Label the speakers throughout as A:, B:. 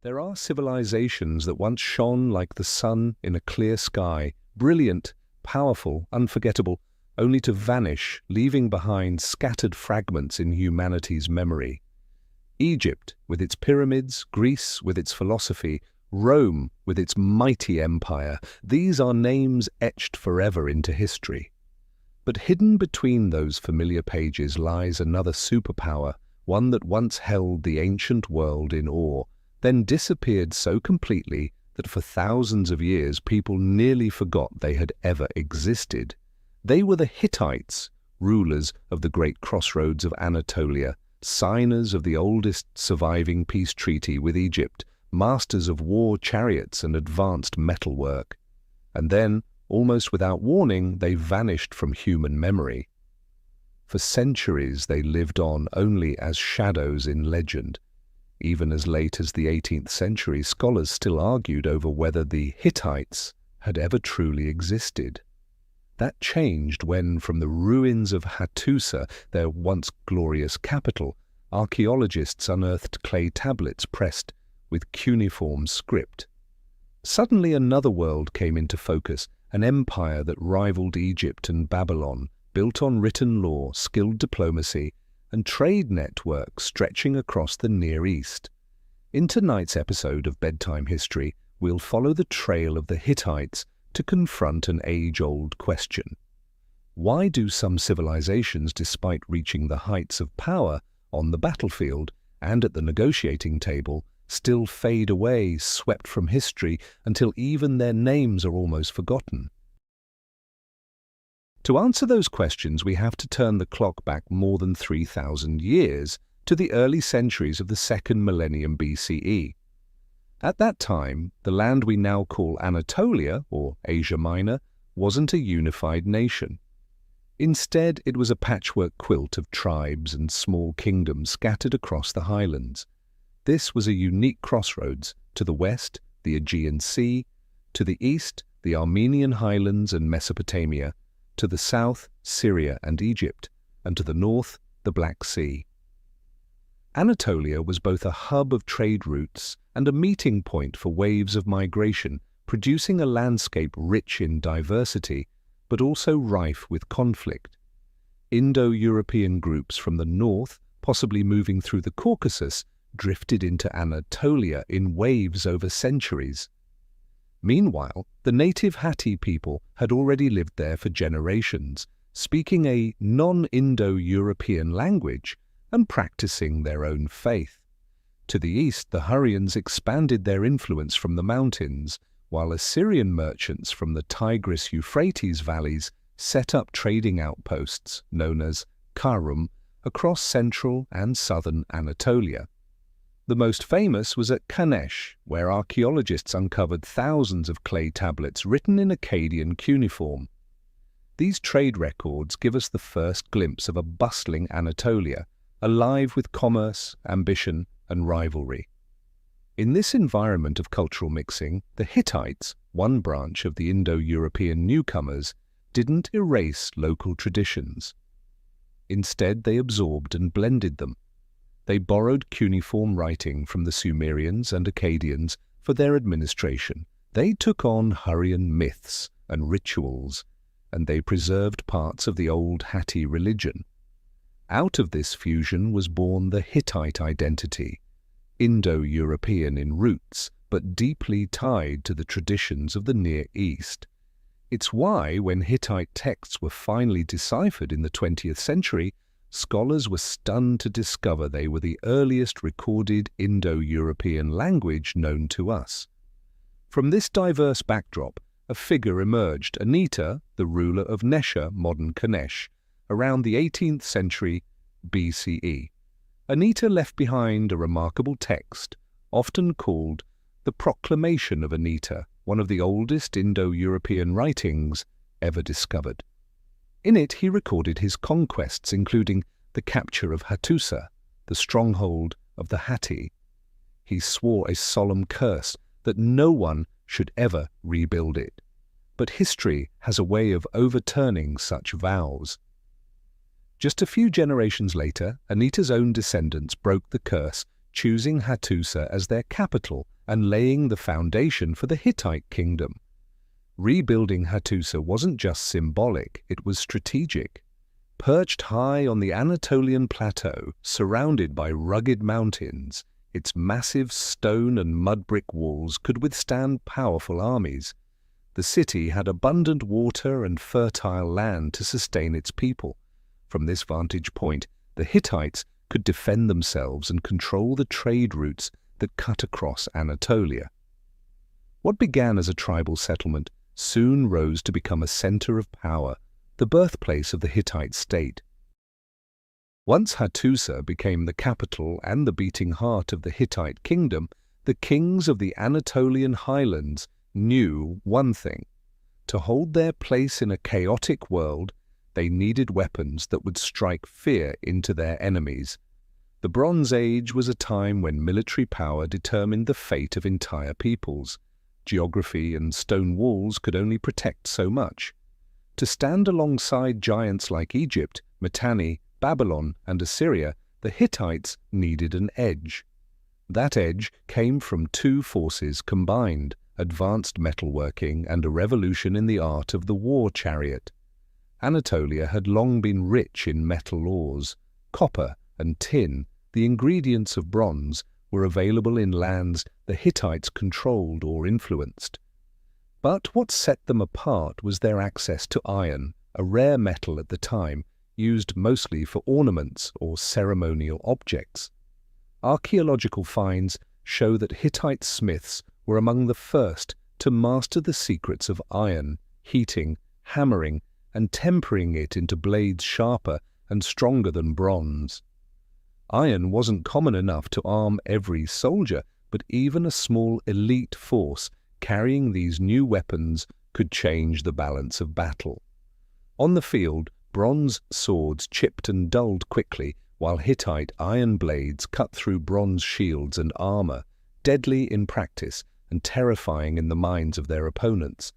A: There are civilizations that once shone like the sun in a clear sky, brilliant, powerful, unforgettable, only to vanish, leaving behind scattered fragments in humanity's memory. Egypt, with its pyramids, Greece, with its philosophy, Rome, with its mighty empire, these are names etched forever into history. But hidden between those familiar pages lies another superpower, one that once held the ancient world in awe, then disappeared so completely that for thousands of years people nearly forgot they had ever existed. They were the Hittites, rulers of the great crossroads of Anatolia, signers of the oldest surviving peace treaty with Egypt, masters of war chariots and advanced metalwork. And then, almost without warning, they vanished from human memory. For centuries they lived on only as shadows in legend. Even as late as the 18th century, scholars still argued over whether the Hittites had ever truly existed. That changed when, from the ruins of Hattusa, their once glorious capital, archaeologists unearthed clay tablets pressed with cuneiform script. Suddenly another world came into focus, an empire that rivaled Egypt and Babylon, built on written law, skilled diplomacy, and trade networks stretching across the Near East. In tonight's episode of Bedtime History, we'll follow the trail of the Hittites to confront an age-old question. Why do some civilizations, despite reaching the heights of power on the battlefield and at the negotiating table, still fade away, swept from history, until even their names are almost forgotten? To answer those questions, we have to turn the clock back more than 3,000 years to the early centuries of the second millennium BCE. At that time, the land we now call Anatolia, or Asia Minor, wasn't a unified nation. Instead, it was a patchwork quilt of tribes and small kingdoms scattered across the highlands. This was a unique crossroads: to the west, the Aegean Sea; to the east, the Armenian highlands and Mesopotamia; to the south, Syria and Egypt; and to the north, the Black Sea. Anatolia was both a hub of trade routes and a meeting point for waves of migration, producing a landscape rich in diversity, but also rife with conflict. Indo-European groups from the north, possibly moving through the Caucasus, drifted into Anatolia in waves over centuries. Meanwhile, the native Hatti people had already lived there for generations, speaking a non-Indo-European language and practicing their own faith. To the east, the Hurrians expanded their influence from the mountains, while Assyrian merchants from the Tigris-Euphrates valleys set up trading outposts, known as Karum, across central and southern Anatolia. The most famous was at Kanesh, where archaeologists uncovered thousands of clay tablets written in Akkadian cuneiform. These trade records give us the first glimpse of a bustling Anatolia, alive with commerce, ambition, and rivalry. In this environment of cultural mixing, the Hittites, one branch of the Indo-European newcomers, didn't erase local traditions. Instead, they absorbed and blended them. They borrowed cuneiform writing from the Sumerians and Akkadians for their administration. They took on Hurrian myths and rituals, and they preserved parts of the old Hatti religion. Out of this fusion was born the Hittite identity, Indo-European in roots, but deeply tied to the traditions of the Near East. It's why, when Hittite texts were finally deciphered in the 20th century, scholars were stunned to discover they were the earliest recorded Indo-European language known to us. From this diverse backdrop, a figure emerged, Anita, the ruler of Nesha, modern Kanesh, around the 18th century BCE. Anita left behind a remarkable text, often called the Proclamation of Anita, one of the oldest Indo-European writings ever discovered. In it, he recorded his conquests, including the capture of Hattusa, the stronghold of the Hatti. He swore a solemn curse that no one should ever rebuild it. But history has a way of overturning such vows. Just a few generations later, Anita's own descendants broke the curse, choosing Hattusa as their capital and laying the foundation for the Hittite kingdom. Rebuilding Hattusa wasn't just symbolic, it was strategic. Perched high on the Anatolian plateau, surrounded by rugged mountains, its massive stone and mud brick walls could withstand powerful armies. The city had abundant water and fertile land to sustain its people. From this vantage point, the Hittites could defend themselves and control the trade routes that cut across Anatolia. What began as a tribal settlement soon rose to become a center of power, the birthplace of the Hittite state. Once Hattusa became the capital and the beating heart of the Hittite kingdom, the kings of the Anatolian highlands knew one thing: to hold their place in a chaotic world, they needed weapons that would strike fear into their enemies. The Bronze Age was a time when military power determined the fate of entire peoples. Geography and stone walls could only protect so much. To stand alongside giants like Egypt, Mitanni, Babylon, and Assyria, the Hittites needed an edge. That edge came from two forces combined: advanced metalworking and a revolution in the art of the war chariot. Anatolia had long been rich in metal ores. Copper and tin, the ingredients of bronze, were available in lands the Hittites controlled or influenced. But what set them apart was their access to iron, a rare metal at the time, used mostly for ornaments or ceremonial objects. Archaeological finds show that Hittite smiths were among the first to master the secrets of iron, heating, hammering, and tempering it into blades sharper and stronger than bronze. Iron wasn't common enough to arm every soldier, but even a small elite force carrying these new weapons could change the balance of battle. On the field, bronze swords chipped and dulled quickly, while Hittite iron blades cut through bronze shields and armor, deadly in practice and terrifying in the minds of their opponents.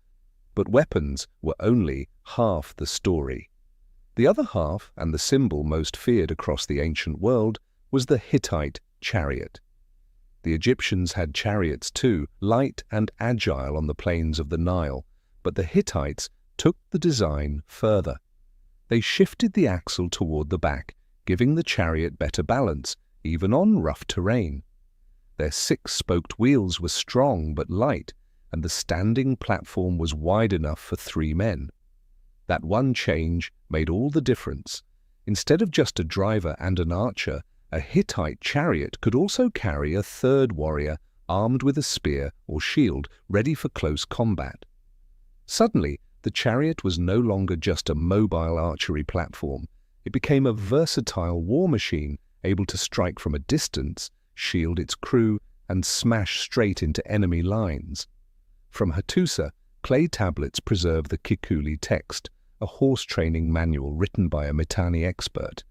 A: But weapons were only half the story. The other half, and the symbol most feared across the ancient world, was the Hittite chariot. The Egyptians had chariots too, light and agile on the plains of the Nile, but the Hittites took the design further. They shifted the axle toward the back, giving the chariot better balance, even on rough terrain. Their six-spoked wheels were strong but light, and the standing platform was wide enough for 3 men. That one change made all the difference. Instead of just a driver and an archer, a Hittite chariot could also carry a third warrior armed with a spear or shield, ready for close combat. Suddenly, the chariot was no longer just a mobile archery platform. It became a versatile war machine, able to strike from a distance, shield its crew, and smash straight into enemy lines. From Hattusa, clay tablets preserve the Kikuli text, a horse training manual written by a Mitanni expert.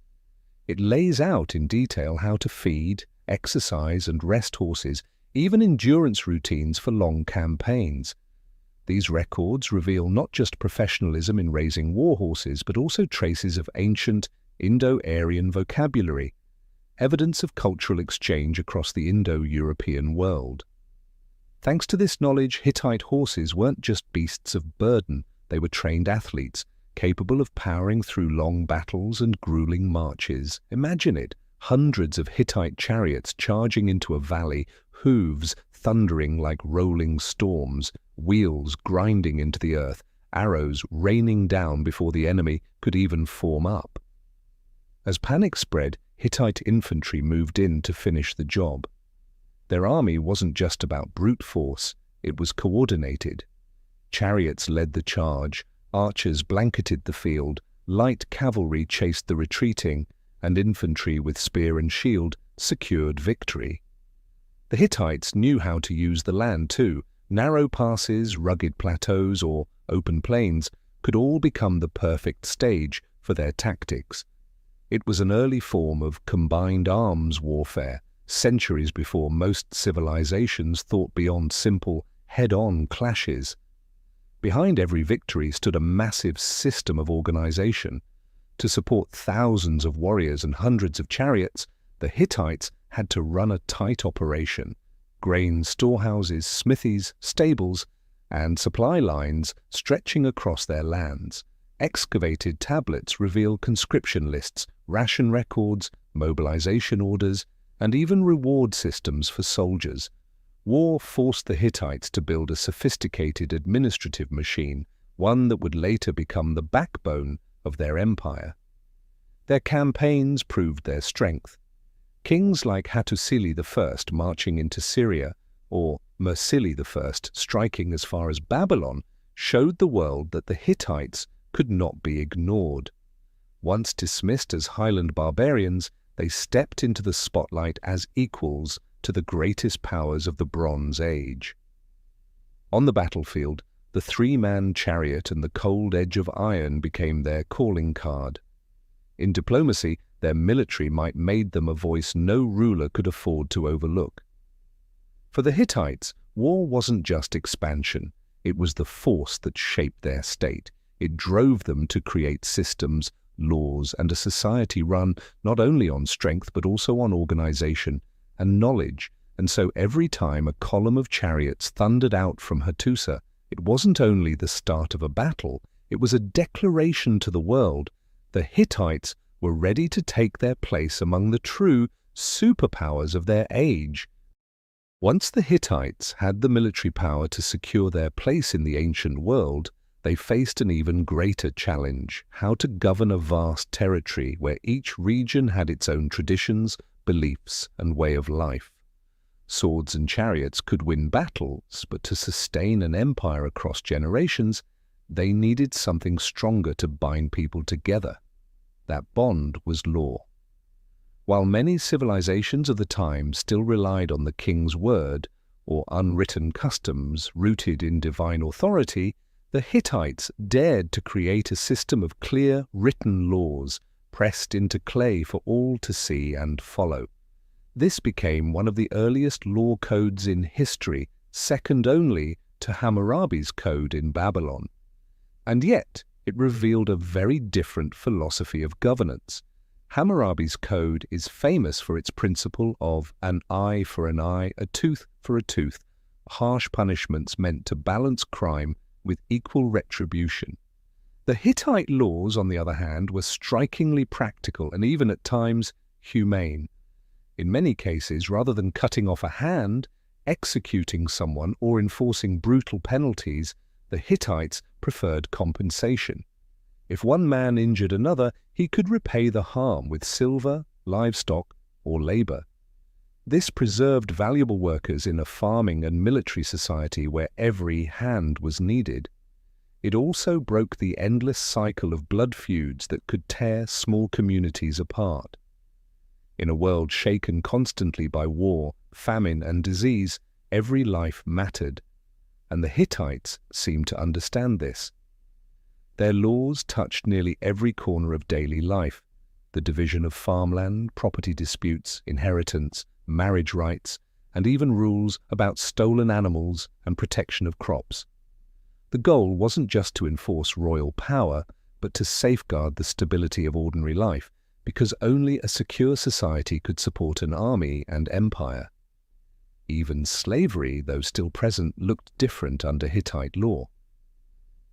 A: It lays out in detail how to feed, exercise, and rest horses, even endurance routines for long campaigns. These records reveal not just professionalism in raising war horses, but also traces of ancient Indo-Aryan vocabulary, evidence of cultural exchange across the Indo-European world. Thanks to this knowledge, Hittite horses weren't just beasts of burden, they were trained athletes, capable of powering through long battles and grueling marches. Imagine it, hundreds of Hittite chariots charging into a valley, hooves thundering like rolling storms, wheels grinding into the earth, arrows raining down before the enemy could even form up. As panic spread, Hittite infantry moved in to finish the job. Their army wasn't just about brute force, it was coordinated. Chariots led the charge, archers blanketed the field, light cavalry chased the retreating, and infantry with spear and shield secured victory. The Hittites knew how to use the land too. Narrow passes, rugged plateaus, or open plains could all become the perfect stage for their tactics. It was an early form of combined arms warfare, centuries before most civilizations thought beyond simple, head-on clashes. Behind every victory stood a massive system of organization. To support thousands of warriors and hundreds of chariots, the Hittites had to run a tight operation. Grain storehouses, smithies, stables, and supply lines stretching across their lands. Excavated tablets reveal conscription lists, ration records, mobilization orders, and even reward systems for soldiers. War forced the Hittites to build a sophisticated administrative machine, one that would later become the backbone of their empire. Their campaigns proved their strength. Kings like Hattusili I marching into Syria, or Mursili I striking as far as Babylon, showed the world that the Hittites could not be ignored. Once dismissed as highland barbarians, they stepped into the spotlight as equals to the greatest powers of the Bronze Age. On the battlefield, the three-man chariot and the cold edge of iron became their calling card. In diplomacy, their military might made them a voice no ruler could afford to overlook. For the Hittites, war wasn't just expansion. It was the force that shaped their state. It drove them to create systems, laws, and a society run not only on strength but also on organization and knowledge. And so every time a column of chariots thundered out from Hattusa, it wasn't only the start of a battle, it was a declaration to the world. The Hittites were ready to take their place among the true superpowers of their age. Once the Hittites had the military power to secure their place in the ancient world, they faced an even greater challenge: how to govern a vast territory where each region had its own traditions, beliefs, and way of life. Swords and chariots could win battles, but to sustain an empire across generations, they needed something stronger to bind people together. That bond was law. While many civilizations of the time still relied on the king's word or unwritten customs rooted in divine authority, the Hittites dared to create a system of clear, written laws pressed into clay for all to see and follow. This became one of the earliest law codes in history, second only to Hammurabi's code in Babylon. And yet, it revealed a very different philosophy of governance. Hammurabi's code is famous for its principle of an eye for an eye, a tooth for a tooth, harsh punishments meant to balance crime with equal retribution. The Hittite laws, on the other hand, were strikingly practical and even at times humane. In many cases, rather than cutting off a hand, executing someone, or enforcing brutal penalties, the Hittites preferred compensation. If one man injured another, he could repay the harm with silver, livestock, or labor. This preserved valuable workers in a farming and military society where every hand was needed. It also broke the endless cycle of blood feuds that could tear small communities apart. In a world shaken constantly by war, famine, and disease, every life mattered, and the Hittites seemed to understand this. Their laws touched nearly every corner of daily life: the division of farmland, property disputes, inheritance, marriage rights, and even rules about stolen animals and protection of crops. The goal wasn't just to enforce royal power, but to safeguard the stability of ordinary life, because only a secure society could support an army and empire. Even slavery, though still present, looked different under Hittite law.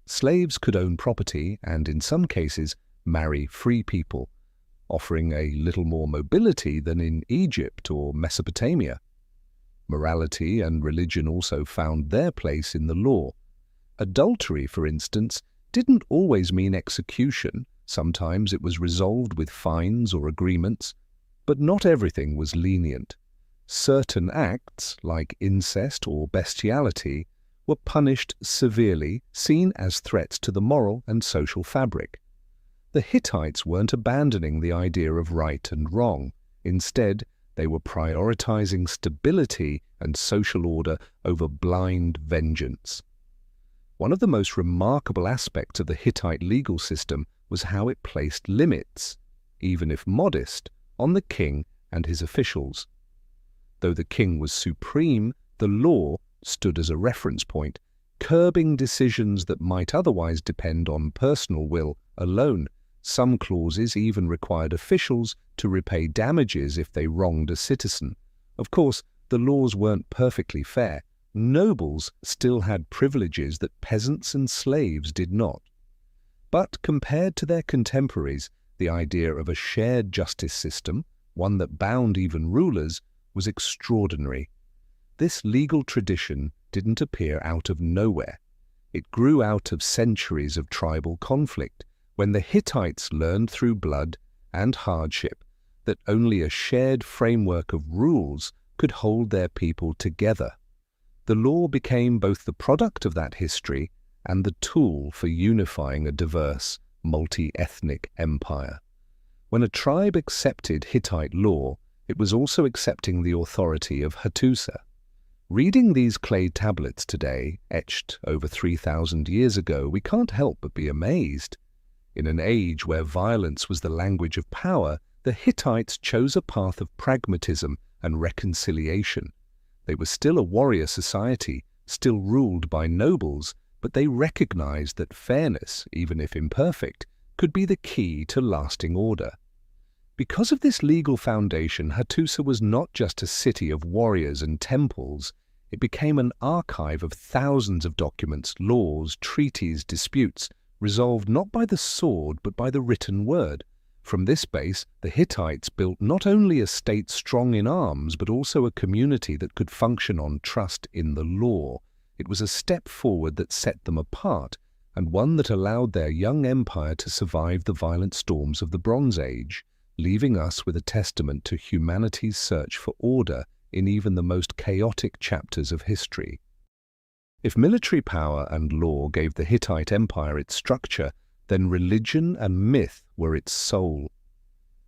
A: Slaves could own property and, in some cases, marry free people, offering a little more mobility than in Egypt or Mesopotamia. Morality and religion also found their place in the law. Adultery, for instance, didn't always mean execution. Sometimes it was resolved with fines or agreements, but not everything was lenient. Certain acts, like incest or bestiality, were punished severely, seen as threats to the moral and social fabric. The Hittites weren't abandoning the idea of right and wrong. Instead, they were prioritizing stability and social order over blind vengeance. One of the most remarkable aspects of the Hittite legal system was how it placed limits, even if modest, on the king and his officials. Though the king was supreme, the law stood as a reference point, curbing decisions that might otherwise depend on personal will alone. Some clauses even required officials to repay damages if they wronged a citizen. Of course, the laws weren't perfectly fair. Nobles still had privileges that peasants and slaves did not. But compared to their contemporaries, the idea of a shared justice system, one that bound even rulers, was extraordinary. This legal tradition didn't appear out of nowhere. It grew out of centuries of tribal conflict, when the Hittites learned through blood and hardship that only a shared framework of rules could hold their people together. The law became both the product of that history and the tool for unifying a diverse, multi-ethnic empire. When a tribe accepted Hittite law, it was also accepting the authority of Hattusa. Reading these clay tablets today, etched over 3,000 years ago, we can't help but be amazed. In an age where violence was the language of power, the Hittites chose a path of pragmatism and reconciliation. They were still a warrior society, still ruled by nobles, but they recognized that fairness, even if imperfect, could be the key to lasting order. Because of this legal foundation, Hattusa was not just a city of warriors and temples. It became an archive of thousands of documents, laws, treaties, disputes, resolved not by the sword but by the written word. From this base, the Hittites built not only a state strong in arms, but also a community that could function on trust in the law. It was a step forward that set them apart, and one that allowed their young empire to survive the violent storms of the Bronze Age, leaving us with a testament to humanity's search for order in even the most chaotic chapters of history. If military power and law gave the Hittite Empire its structure, then religion and myth were its soul.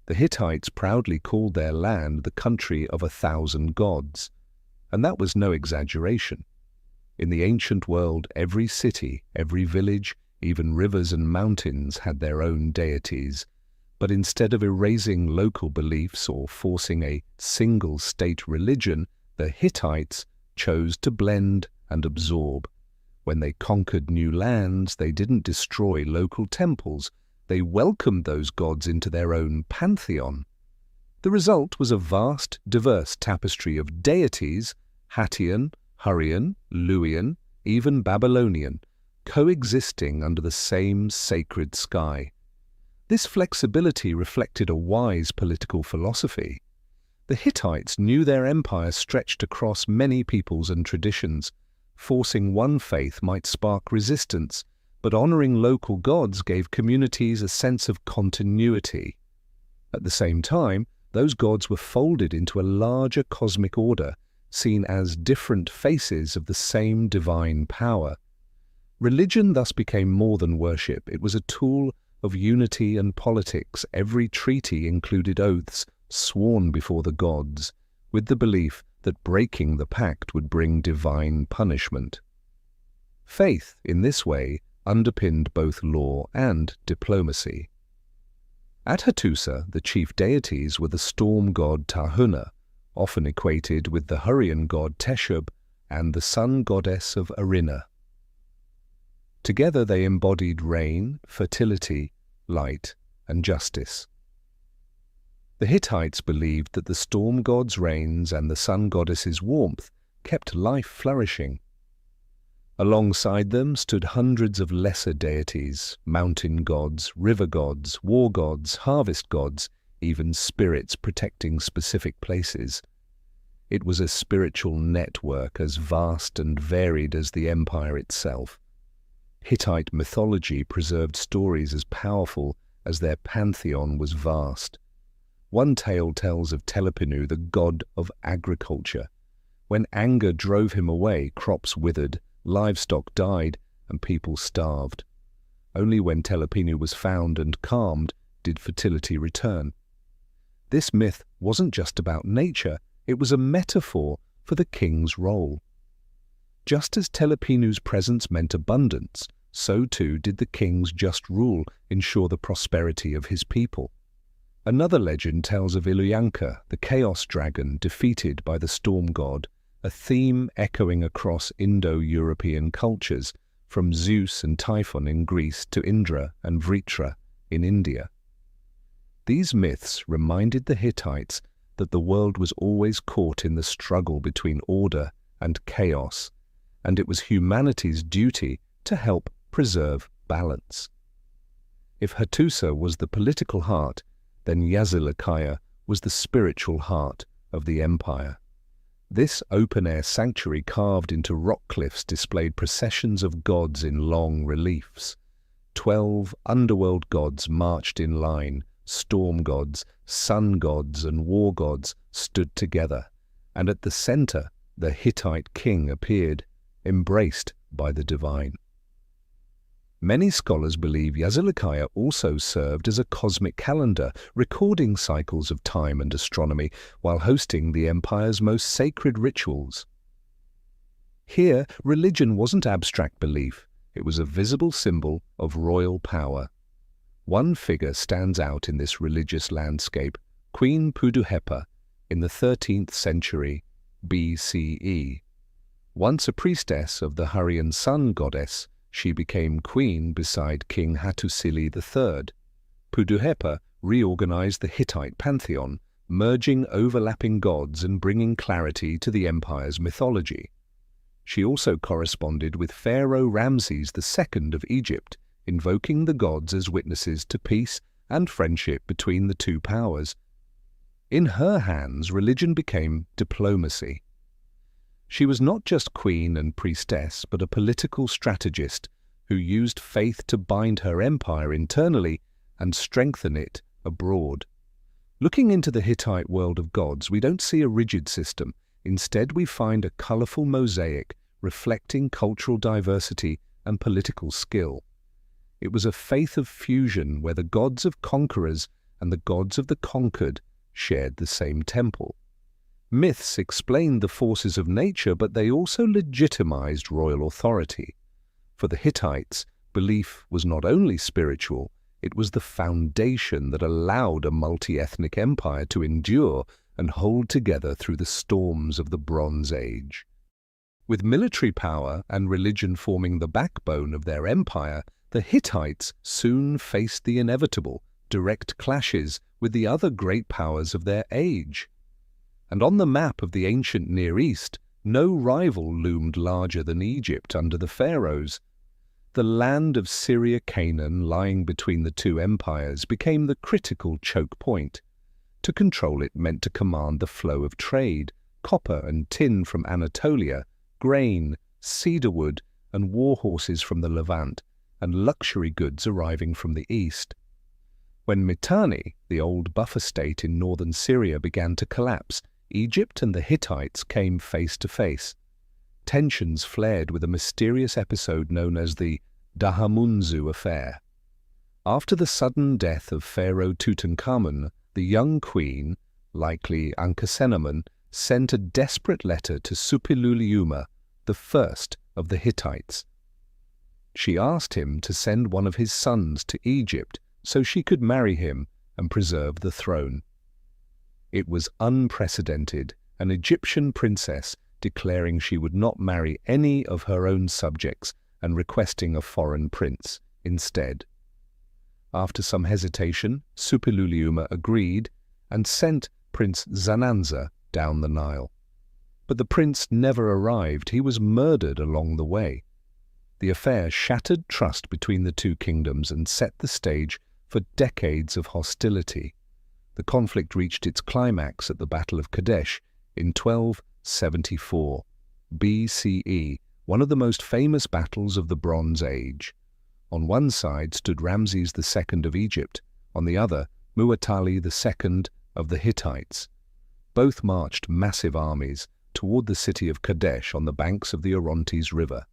A: The Hittites proudly called their land the country of 1,000 gods, and that was no exaggeration. In the ancient world, every city, every village, even rivers and mountains had their own deities, but instead of erasing local beliefs or forcing a single state religion, the Hittites chose to blend and absorb. When they conquered new lands, they didn't destroy local temples. They welcomed those gods into their own pantheon. The result was a vast, diverse tapestry of deities, Hattian, Hurrian, Luwian, even Babylonian, coexisting under the same sacred sky. This flexibility reflected a wise political philosophy. The Hittites knew their empire stretched across many peoples and traditions. Forcing one faith might spark resistance, but honoring local gods gave communities a sense of continuity. At the same time, those gods were folded into a larger cosmic order, seen as different faces of the same divine power. Religion thus became more than worship. It was a tool of unity and politics. Every treaty included oaths sworn before the gods, with the belief that breaking the pact would bring divine punishment. Faith, in this way, underpinned both law and diplomacy. At Hattusa, the chief deities were the storm god Tahuna, often equated with the Hurrian god Teshub, and the sun goddess of Arina. Together they embodied rain, fertility, light, and justice. The Hittites believed that the storm god's rains and the sun goddess's warmth kept life flourishing. Alongside them stood hundreds of lesser deities, mountain gods, river gods, war gods, harvest gods, even spirits protecting specific places. It was a spiritual network as vast and varied as the empire itself. Hittite mythology preserved stories as powerful as their pantheon was vast. One tale tells of Telepinu, the god of agriculture. When anger drove him away, crops withered, livestock died, and people starved. Only when Telepinu was found and calmed did fertility return. This myth wasn't just about nature, it was a metaphor for the king's role. Just as Telepinu's presence meant abundance, so too did the king's just rule ensure the prosperity of his people. Another legend tells of Iluyanka, the chaos dragon defeated by the storm god, a theme echoing across Indo-European cultures, from Zeus and Typhon in Greece to Indra and Vritra in India. These myths reminded the Hittites that the world was always caught in the struggle between order and chaos, and it was humanity's duty to help preserve balance. If Hattusa was the political heart, then Yazilikaya was the spiritual heart of the empire. This open-air sanctuary carved into rock cliffs displayed processions of gods in long reliefs. 12 underworld gods marched in line. Storm gods, sun gods, and war gods stood together, and at the center the Hittite king appeared, embraced by the divine. Many scholars believe Yazilikaya also served as a cosmic calendar, recording cycles of time and astronomy while hosting the empire's most sacred rituals. Here, religion wasn't abstract belief, it was a visible symbol of royal power. One figure stands out in this religious landscape, Queen Puduhepa, in the 13th century BCE. Once a priestess of the Hurrian sun goddess, she became queen beside King Hattusili III. Puduhepa reorganized the Hittite pantheon, merging overlapping gods and bringing clarity to the empire's mythology. She also corresponded with Pharaoh Ramses II of Egypt, invoking the gods as witnesses to peace and friendship between the two powers. In her hands, religion became diplomacy. She was not just queen and priestess, but a political strategist who used faith to bind her empire internally and strengthen it abroad. Looking into the Hittite world of gods, we don't see a rigid system. Instead, we find a colorful mosaic reflecting cultural diversity and political skill. It was a faith of fusion where the gods of conquerors and the gods of the conquered shared the same temple. Myths explained the forces of nature, but they also legitimized royal authority. For the Hittites, belief was not only spiritual, it was the foundation that allowed a multi-ethnic empire to endure and hold together through the storms of the Bronze Age. With military power and religion forming the backbone of their empire, the Hittites soon faced the inevitable, direct clashes with the other great powers of their age. And on the map of the ancient Near East, no rival loomed larger than Egypt under the pharaohs. The land of Syria-Canaan, lying between the two empires, became the critical choke point. To control it meant to command the flow of trade, copper and tin from Anatolia, grain, cedarwood, and war horses from the Levant, and luxury goods arriving from the east. When Mitanni, the old buffer state in northern Syria, began to collapse, Egypt and the Hittites came face to face. Tensions flared with a mysterious episode known as the Dahamunzu affair. After the sudden death of Pharaoh Tutankhamun, the young queen, likely Ankhesenamun, sent a desperate letter to Suppiluliuma, the first of the Hittites. She asked him to send one of his sons to Egypt so she could marry him and preserve the throne. It was unprecedented, an Egyptian princess declaring she would not marry any of her own subjects and requesting a foreign prince instead. After some hesitation, Suppiluliuma agreed and sent Prince Zananza down the Nile. But the prince never arrived. He was murdered along the way. The affair shattered trust between the two kingdoms and set the stage for decades of hostility. The conflict reached its climax at the Battle of Kadesh in 1274 BCE, one of the most famous battles of the Bronze Age. On one side stood Ramses II of Egypt, on the other Muwatalli II of the Hittites. Both marched massive armies toward the city of Kadesh on the banks of the Orontes River.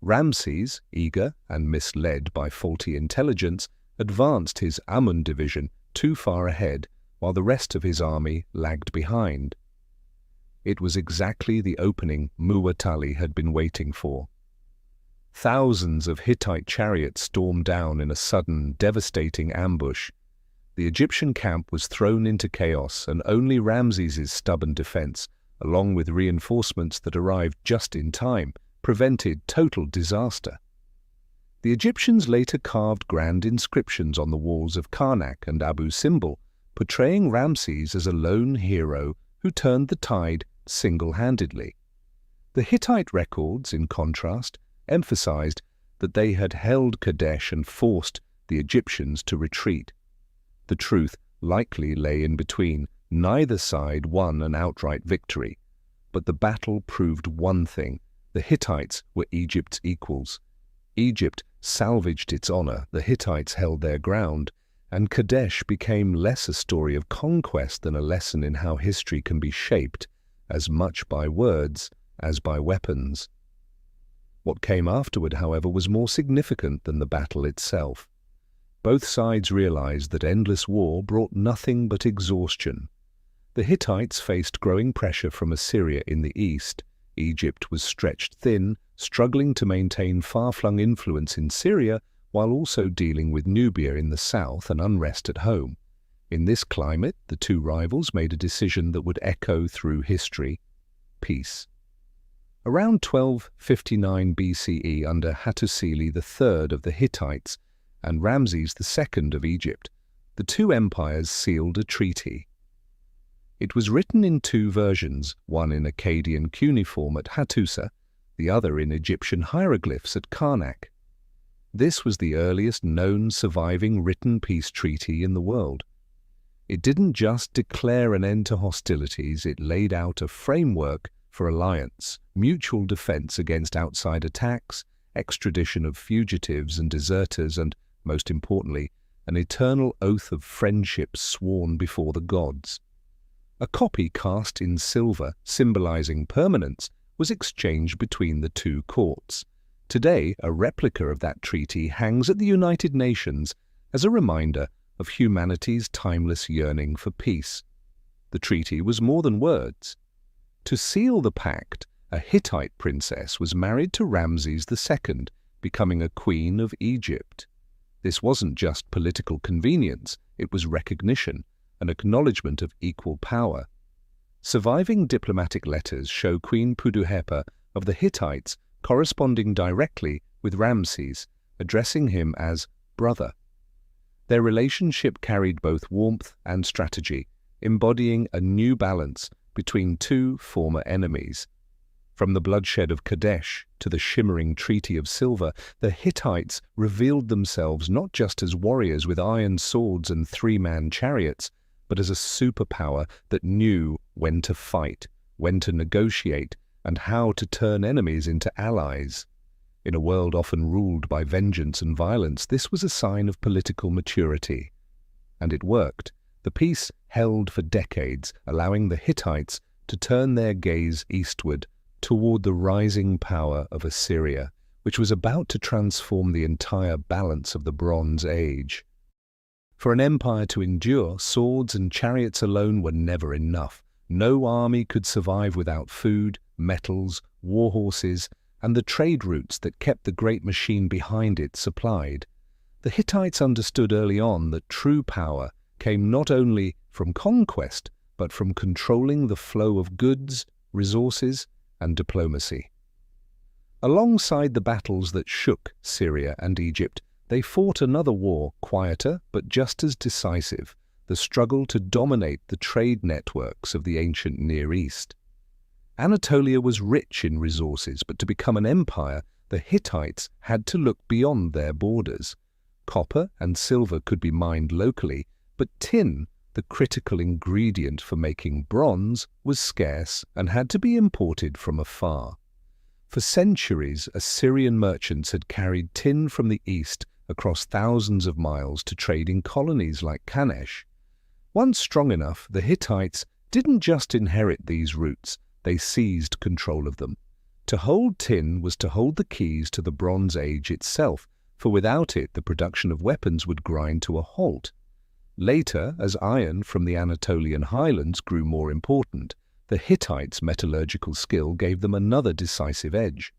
A: Ramses, eager and misled by faulty intelligence, advanced his Amun division too far ahead, while the rest of his army lagged behind. It was exactly the opening Muwatalli had been waiting for. Thousands of Hittite chariots stormed down in a sudden, devastating ambush. The Egyptian camp was thrown into chaos, and only Ramses's stubborn defense, along with reinforcements that arrived just in time, prevented total disaster. The Egyptians later carved grand inscriptions on the walls of Karnak and Abu Simbel, portraying Ramses as a lone hero who turned the tide single-handedly. The Hittite records, in contrast, emphasized that they had held Kadesh and forced the Egyptians to retreat. The truth likely lay in between. Neither side won an outright victory, but the battle proved one thing: the Hittites were Egypt's equals. Egypt salvaged its honor, the Hittites held their ground, and Kadesh became less a story of conquest than a lesson in how history can be shaped as much by words as by weapons. What came afterward, however, was more significant than the battle itself. Both sides realized that endless war brought nothing but exhaustion. The Hittites faced growing pressure from Assyria in the east. Egypt was stretched thin, struggling to maintain far-flung influence in Syria while also dealing with Nubia in the south and unrest at home. In this climate, the two rivals made a decision that would echo through history: peace. Around 1259 BCE, under Hattusili III of the Hittites and Ramses II of Egypt, the two empires sealed a treaty. It was written in two versions, one in Akkadian cuneiform at Hattusa, the other in Egyptian hieroglyphs at Karnak. This was the earliest known surviving written peace treaty in the world. It didn't just declare an end to hostilities, it laid out a framework for alliance, mutual defense against outside attacks, extradition of fugitives and deserters, and, most importantly, an eternal oath of friendship sworn before the gods. A copy cast in silver, symbolizing permanence, was exchanged between the two courts. Today, a replica of that treaty hangs at the United Nations as a reminder of humanity's timeless yearning for peace. The treaty was more than words. To seal the pact, a Hittite princess was married to Ramses II, becoming a queen of Egypt. This wasn't just political convenience, it was recognition, an acknowledgement of equal power. Surviving diplomatic letters show Queen Puduhepa of the Hittites corresponding directly with Ramses, addressing him as brother. Their relationship carried both warmth and strategy, embodying a new balance between two former enemies. From the bloodshed of Kadesh to the shimmering Treaty of Silver, the Hittites revealed themselves not just as warriors with iron swords and three-man chariots, but as a superpower that knew when to fight, when to negotiate, and how to turn enemies into allies. In a world often ruled by vengeance and violence, this was a sign of political maturity. And it worked. The peace held for decades, allowing the Hittites to turn their gaze eastward toward the rising power of Assyria, which was about to transform the entire balance of the Bronze Age. For an empire to endure, swords and chariots alone were never enough. No army could survive without food, metals, war horses, and the trade routes that kept the great machine behind it supplied. The Hittites understood early on that true power came not only from conquest, but from controlling the flow of goods, resources, and diplomacy. Alongside the battles that shook Syria and Egypt, they fought another war, quieter but just as decisive, the struggle to dominate the trade networks of the ancient Near East. Anatolia was rich in resources, but to become an empire, the Hittites had to look beyond their borders. Copper and silver could be mined locally, but tin, the critical ingredient for making bronze, was scarce and had to be imported from afar. For centuries, Assyrian merchants had carried tin from the east across thousands of miles to trade in colonies like Kanesh. Once strong enough, the Hittites didn't just inherit these routes, they seized control of them. To hold tin was to hold the keys to the Bronze Age itself, for without it the production of weapons would grind to a halt. Later, as iron from the Anatolian highlands grew more important, the Hittites' metallurgical skill gave them another decisive edge.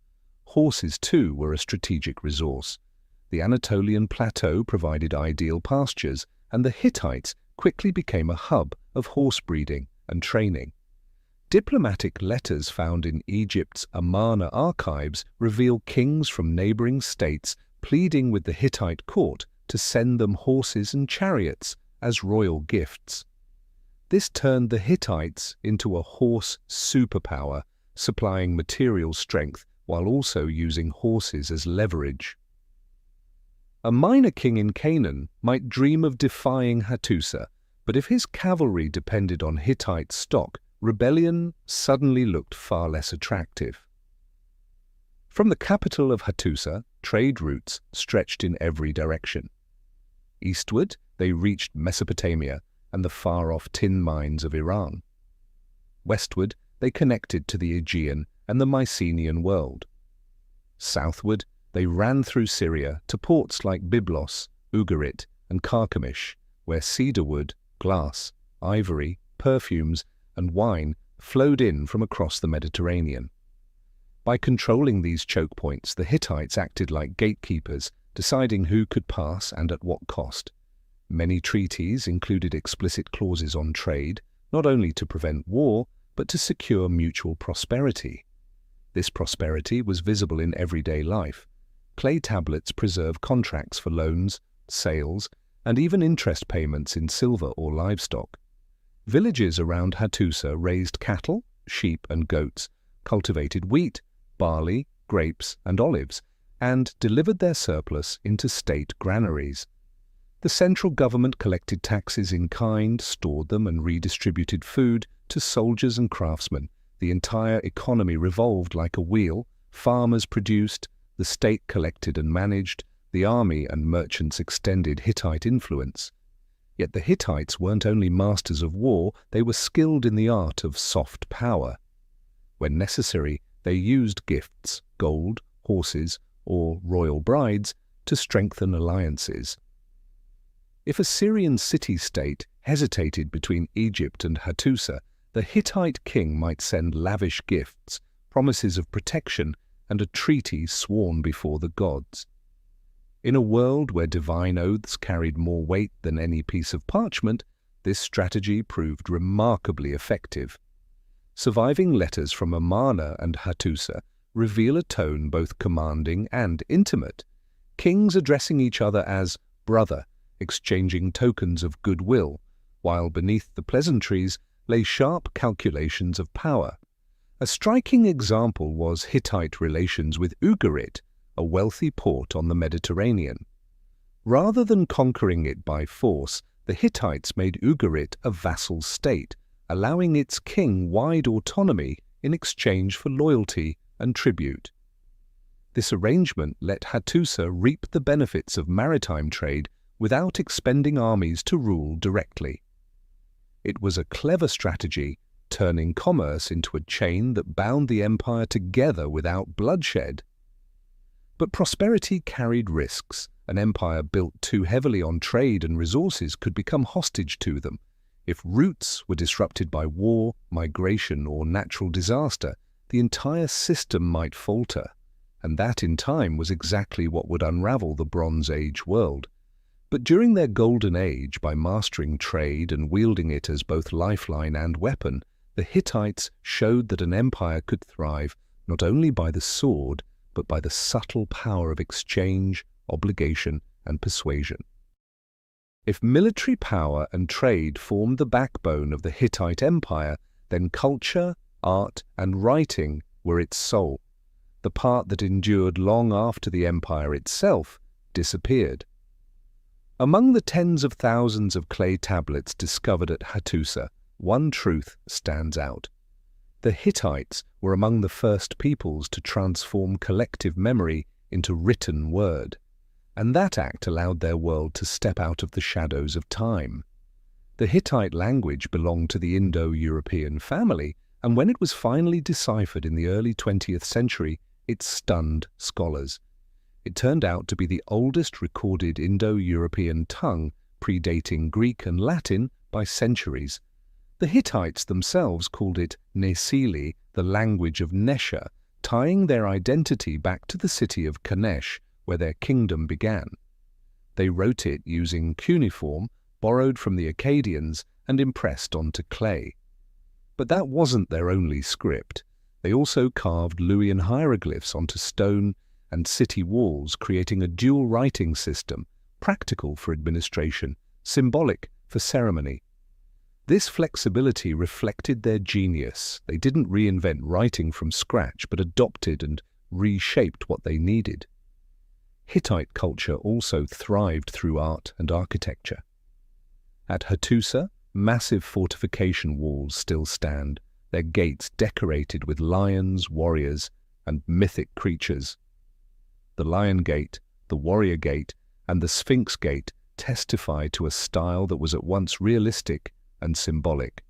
A: Horses, too, were a strategic resource. The Anatolian plateau provided ideal pastures, and the Hittites quickly became a hub of horse breeding and training. Diplomatic letters found in Egypt's Amarna archives reveal kings from neighboring states pleading with the Hittite court to send them horses and chariots as royal gifts. This turned the Hittites into a horse superpower, supplying material strength while also using horses as leverage. A minor king in Canaan might dream of defying Hattusa, but if his cavalry depended on Hittite stock, rebellion suddenly looked far less attractive. From the capital of Hattusa, trade routes stretched in every direction. Eastward, they reached Mesopotamia and the far-off tin mines of Iran. Westward, they connected to the Aegean and the Mycenaean world. Southward, they ran through Syria to ports like Byblos, Ugarit, and Carchemish, where cedarwood, glass, ivory, perfumes, and wine flowed in from across the Mediterranean. By controlling these choke points, the Hittites acted like gatekeepers, deciding who could pass and at what cost. Many treaties included explicit clauses on trade, not only to prevent war, but to secure mutual prosperity. This prosperity was visible in everyday life. Clay tablets preserve contracts for loans, sales, and even interest payments in silver or livestock. Villages around Hattusa raised cattle, sheep, and goats, cultivated wheat, barley, grapes, and olives, and delivered their surplus into state granaries. The central government collected taxes in kind, stored them, and redistributed food to soldiers and craftsmen. The entire economy revolved like a wheel. Farmers produced, the state collected and managed, the army and merchants extended Hittite influence. Yet the Hittites weren't only masters of war, they were skilled in the art of soft power. When necessary, they used gifts, gold, horses, or royal brides to strengthen alliances. If a Syrian city-state hesitated between Egypt and Hattusa, the Hittite king might send lavish gifts, promises of protection, and a treaty sworn before the gods. In a world where divine oaths carried more weight than any piece of parchment, this strategy proved remarkably effective. Surviving letters from Amarna and Hattusa reveal a tone both commanding and intimate, kings addressing each other as brother, exchanging tokens of goodwill, while beneath the pleasantries lay sharp calculations of power. A striking example was Hittite relations with Ugarit, a wealthy port on the Mediterranean. Rather than conquering it by force, the Hittites made Ugarit a vassal state, allowing its king wide autonomy in exchange for loyalty and tribute. This arrangement let Hattusa reap the benefits of maritime trade without expending armies to rule directly. It was a clever strategy, turning commerce into a chain that bound the empire together without bloodshed. But prosperity carried risks. An empire built too heavily on trade and resources could become hostage to them. If routes were disrupted by war, migration, or natural disaster, the entire system might falter, and that in time was exactly what would unravel the Bronze Age world. But during their golden age, by mastering trade and wielding it as both lifeline and weapon, the Hittites showed that an empire could thrive not only by the sword, but by the subtle power of exchange, obligation, and persuasion. If military power and trade formed the backbone of the Hittite Empire, then culture, art, and writing were its soul, the part that endured long after the empire itself disappeared. Among the tens of thousands of clay tablets discovered at Hattusa, one truth stands out. The Hittites were among the first peoples to transform collective memory into written word, and that act allowed their world to step out of the shadows of time. The Hittite language belonged to the Indo-European family, and when it was finally deciphered in the early 20th century, it stunned scholars. It turned out to be the oldest recorded Indo-European tongue, predating Greek and Latin by centuries. The Hittites themselves called it Nesili, the language of Nesha, tying their identity back to the city of Kanesh, where their kingdom began. They wrote it using cuneiform, borrowed from the Akkadians, and impressed onto clay. But that wasn't their only script. They also carved Luwian hieroglyphs onto stone and city walls, creating a dual writing system, practical for administration, symbolic for ceremony. This flexibility reflected their genius. They didn't reinvent writing from scratch, but adopted and reshaped what they needed. Hittite culture also thrived through art and architecture. At Hattusa, massive fortification walls still stand, their gates decorated with lions, warriors, and mythic creatures. The Lion Gate, the Warrior Gate, and the Sphinx Gate testify to a style that was at once realistic and symbolic.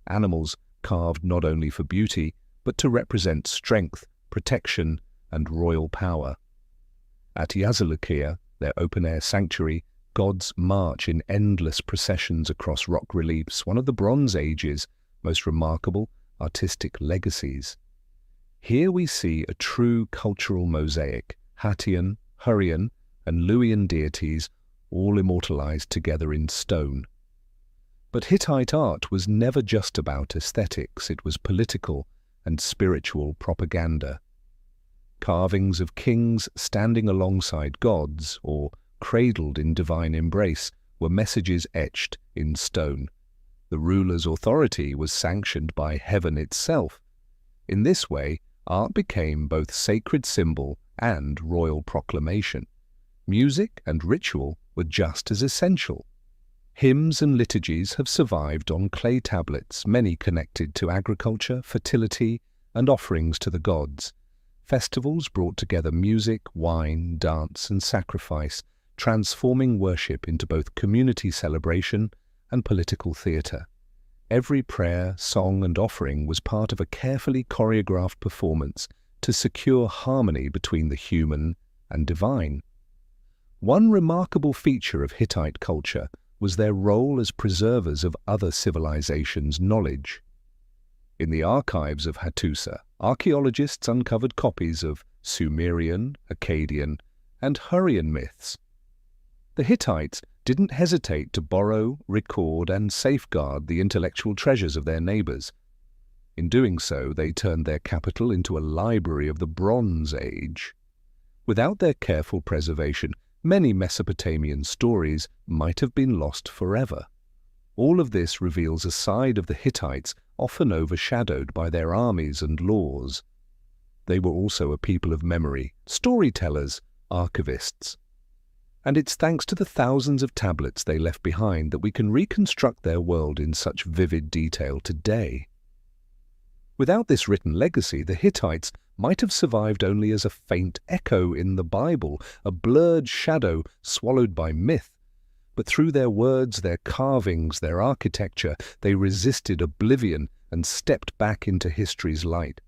A: Animals carved not only for beauty, but to represent strength, protection, and royal power. At Yazilakia, their open-air sanctuary, gods march in endless processions across rock reliefs, one of the Bronze Age's most remarkable artistic legacies. Here we see a true cultural mosaic, Hattian, Hurrian, and Luwian deities all immortalized together in stone. But Hittite art was never just about aesthetics, it was political and spiritual propaganda. Carvings of kings standing alongside gods, or cradled in divine embrace, were messages etched in stone. The ruler's authority was sanctioned by heaven itself. In this way, art became both sacred symbol and royal proclamation. Music and ritual were just as essential. Hymns and liturgies have survived on clay tablets, many connected to agriculture, fertility, and offerings to the gods. Festivals brought together music, wine, dance, and sacrifice, transforming worship into both community celebration and political theatre. Every prayer, song, and offering was part of a carefully choreographed performance to secure harmony between the human and divine. One remarkable feature of Hittite culture was their role as preservers of other civilizations' knowledge. In the archives of Hattusa, archaeologists uncovered copies of Sumerian, Akkadian, and Hurrian myths. The Hittites didn't hesitate to borrow, record, and safeguard the intellectual treasures of their neighbors. In doing so, they turned their capital into a library of the Bronze Age. Without their careful preservation, many Mesopotamian stories might have been lost forever. All of this reveals a side of the Hittites often overshadowed by their armies and laws. They were also a people of memory, storytellers, archivists. And it's thanks to the thousands of tablets they left behind that we can reconstruct their world in such vivid detail today. Without this written legacy, the Hittites might have survived only as a faint echo in the Bible, a blurred shadow swallowed by myth. But through their words, their carvings, their architecture, they resisted oblivion and stepped back into history's light.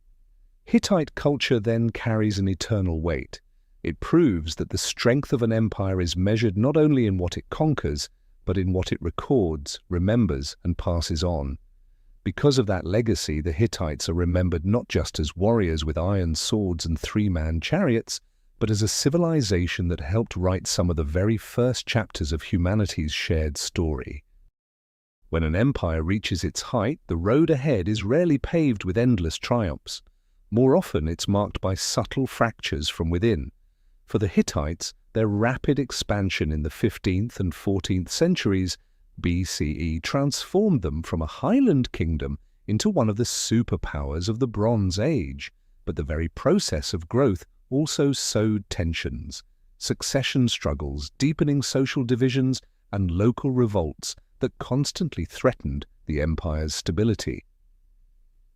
A: Hittite culture then carries an eternal weight. It proves that the strength of an empire is measured not only in what it conquers, but in what it records, remembers, and passes on. Because of that legacy, the Hittites are remembered not just as warriors with iron swords and three-man chariots, but as a civilization that helped write some of the very first chapters of humanity's shared story. When an empire reaches its height, the road ahead is rarely paved with endless triumphs. More often, it's marked by subtle fractures from within. For the Hittites, their rapid expansion in the 15th and 14th centuries BCE transformed them from a highland kingdom into one of the superpowers of the Bronze Age. But the very process of growth also sowed tensions, succession struggles, deepening social divisions, and local revolts that constantly threatened the empire's stability.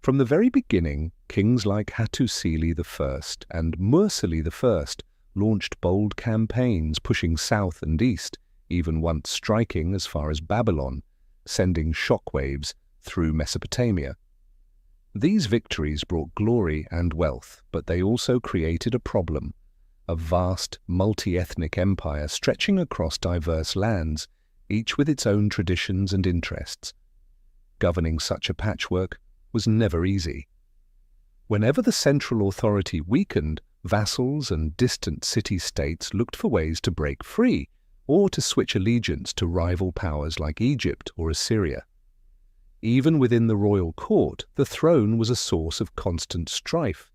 A: From the very beginning, kings like Hattusili I and Mursili I launched bold campaigns pushing south and east, even once striking as far as Babylon, sending shockwaves through Mesopotamia. These victories brought glory and wealth, but they also created a problem: a vast, multi-ethnic empire stretching across diverse lands, each with its own traditions and interests. Governing such a patchwork was never easy. Whenever the central authority weakened, vassals and distant city-states looked for ways to break free, or to switch allegiance to rival powers like Egypt or Assyria. Even within the royal court, the throne was a source of constant strife.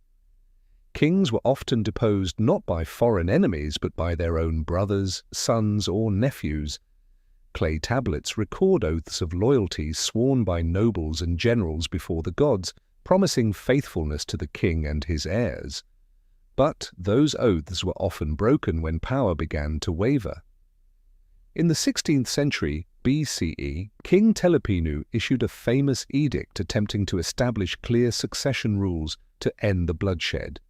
A: Kings were often deposed not by foreign enemies but by their own brothers, sons, or nephews. Clay tablets record oaths of loyalty sworn by nobles and generals before the gods, promising faithfulness to the king and his heirs. But those oaths were often broken when power began to waver. In the 16th century BCE, King Telepinu issued a famous edict attempting to establish clear succession rules to end the bloodshed.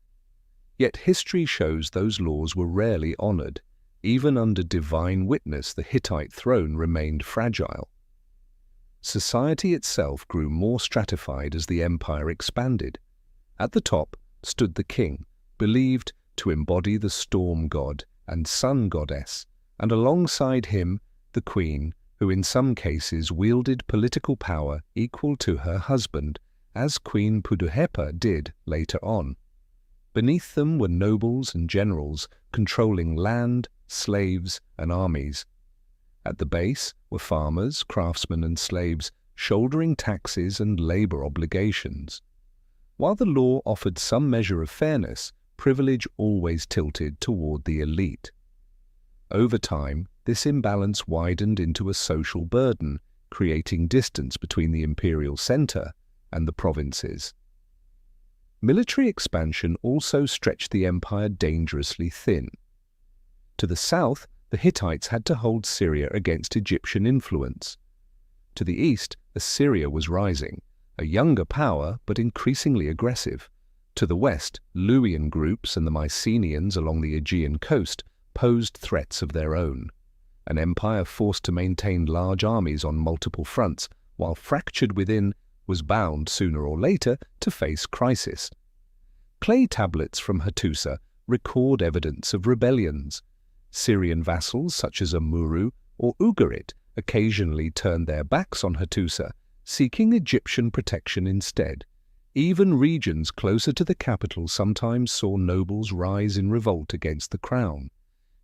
A: Yet history shows those laws were rarely honored. Even under divine witness, the Hittite throne remained fragile. Society itself grew more stratified as the empire expanded. At the top stood the king, believed to embody the storm god and sun goddess, and alongside him the queen, who in some cases wielded political power equal to her husband, as Queen Puduhepa did later on. Beneath them were nobles and generals controlling land, slaves, and armies. At the base were farmers, craftsmen, and slaves shouldering taxes and labor obligations. While the law offered some measure of fairness, privilege always tilted toward the elite. Over time, this imbalance widened into a social burden, creating distance between the imperial center and the provinces. Military expansion also stretched the empire dangerously thin. To the south, the Hittites had to hold Syria against Egyptian influence. To the east, Assyria was rising, a younger power but increasingly aggressive. To the west, Luwian groups and the Mycenaeans along the Aegean coast posed threats of their own. An empire forced to maintain large armies on multiple fronts, while fractured within, was bound sooner or later to face crisis. Clay tablets from Hattusa record evidence of rebellions. Syrian vassals such as Amurru or Ugarit occasionally turned their backs on Hattusa, seeking Egyptian protection instead. Even regions closer to the capital sometimes saw nobles rise in revolt against the crown.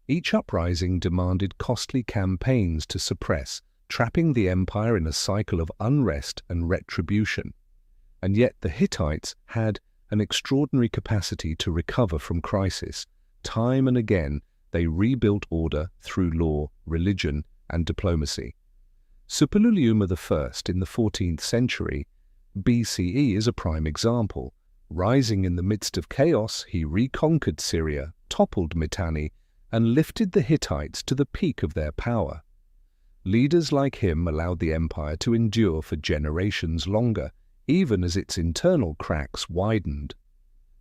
A: Each uprising demanded costly campaigns to suppress, trapping the empire in a cycle of unrest and retribution. And yet the Hittites had an extraordinary capacity to recover from crisis. Time and again, they rebuilt order through law, religion, and diplomacy. Suppiluliuma I in the 14th century BCE is a prime example. Rising in the midst of chaos, he reconquered Syria, toppled Mitanni, and lifted the Hittites to the peak of their power. Leaders like him allowed the empire to endure for generations longer, even as its internal cracks widened.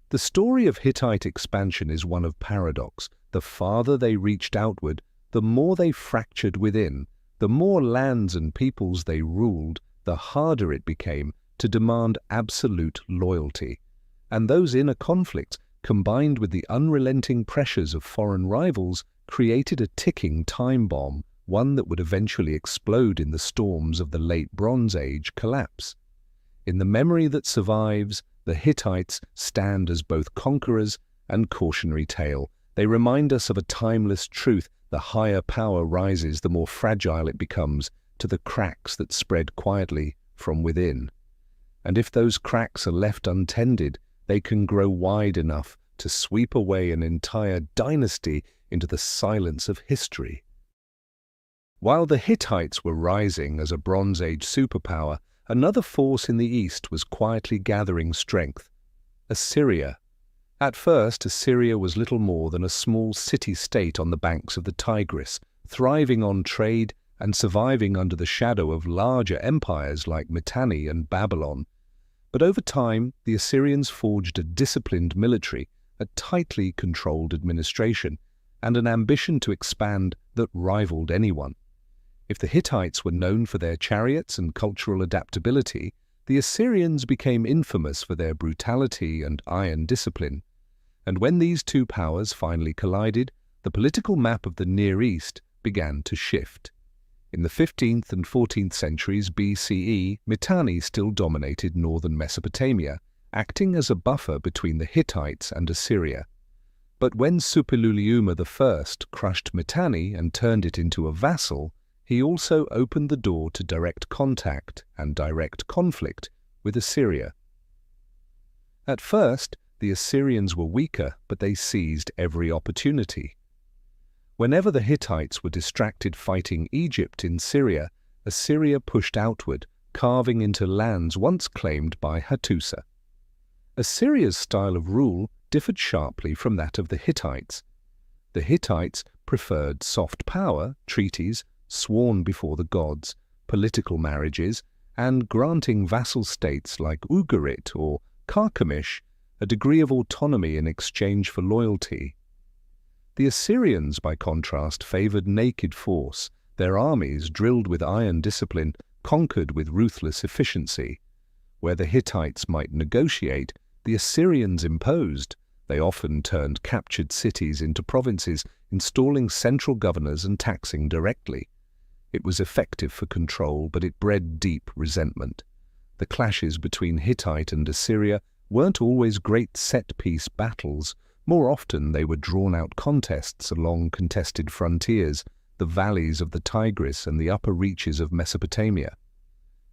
A: The story of Hittite expansion is one of paradox. The farther they reached outward, the more they fractured within. The more lands and peoples they ruled, the harder it became to demand absolute loyalty. And those inner conflicts, combined with the unrelenting pressures of foreign rivals, created a ticking time bomb, one that would eventually explode in the storms of the late Bronze Age collapse. In the memory that survives, the Hittites stand as both conquerors and cautionary tale. They remind us of a timeless truth: the higher power rises, the more fragile it becomes to the cracks that spread quietly from within. And if those cracks are left untended, they can grow wide enough to sweep away an entire dynasty into the silence of history. While the Hittites were rising as a Bronze Age superpower, another force in the east was quietly gathering strength: Assyria. At first, Assyria was little more than a small city-state on the banks of the Tigris, thriving on trade and surviving under the shadow of larger empires like Mitanni and Babylon. But over time, the Assyrians forged a disciplined military, a tightly controlled administration, and an ambition to expand that rivaled anyone. If the Hittites were known for their chariots and cultural adaptability, the Assyrians became infamous for their brutality and iron discipline. And when these two powers finally collided, the political map of the Near East began to shift. In the 15th and 14th centuries BCE, Mitanni still dominated northern Mesopotamia, acting as a buffer between the Hittites and Assyria. But when Suppiluliuma I crushed Mitanni and turned it into a vassal, he also opened the door to direct contact and direct conflict with Assyria. At first, The Assyrians were weaker, but they seized every opportunity. Whenever the Hittites were distracted fighting Egypt in Syria, Assyria pushed outward, carving into lands once claimed by Hattusa. Assyria's style of rule differed sharply from that of the Hittites. The Hittites preferred soft power, treaties, sworn before the gods, political marriages, and granting vassal states like Ugarit or Carchemish a degree of autonomy in exchange for loyalty. The Assyrians, by contrast, favored naked force, their armies drilled with iron discipline, conquered with ruthless efficiency. Where the Hittites might negotiate, the Assyrians imposed. They often turned captured cities into provinces, installing central governors and taxing directly. It was effective for control, but it bred deep resentment. The clashes between Hittite and Assyria weren't always great set-piece battles. More often they were drawn-out contests along contested frontiers, the valleys of the Tigris and the upper reaches of Mesopotamia.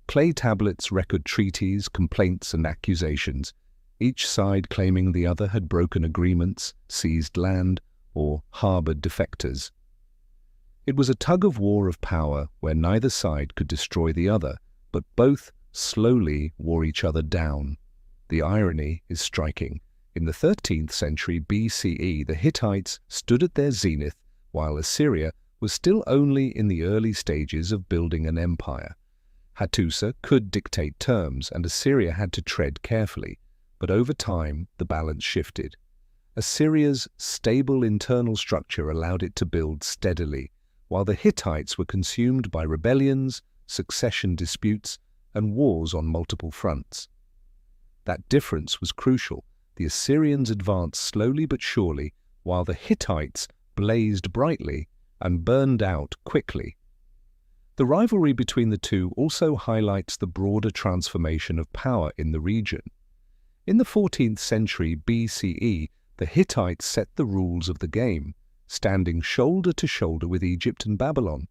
A: Clay tablets record treaties, complaints, and accusations, each side claiming the other had broken agreements, seized land, or harbored defectors. It was a tug-of-war of power where neither side could destroy the other, but both slowly wore each other down. The irony is striking. In the 13th century BCE, the Hittites stood at their zenith, while Assyria was still only in the early stages of building an empire. Hattusa could dictate terms, and Assyria had to tread carefully. But over time, the balance shifted. Assyria's stable internal structure allowed it to build steadily, while the Hittites were consumed by rebellions, succession disputes, and wars on multiple fronts. That difference was crucial. The Assyrians advanced slowly but surely, while the Hittites blazed brightly and burned out quickly. The rivalry between the two also highlights the broader transformation of power in the region. In the 14th century BCE, the Hittites set the rules of the game, standing shoulder to shoulder with Egypt and Babylon.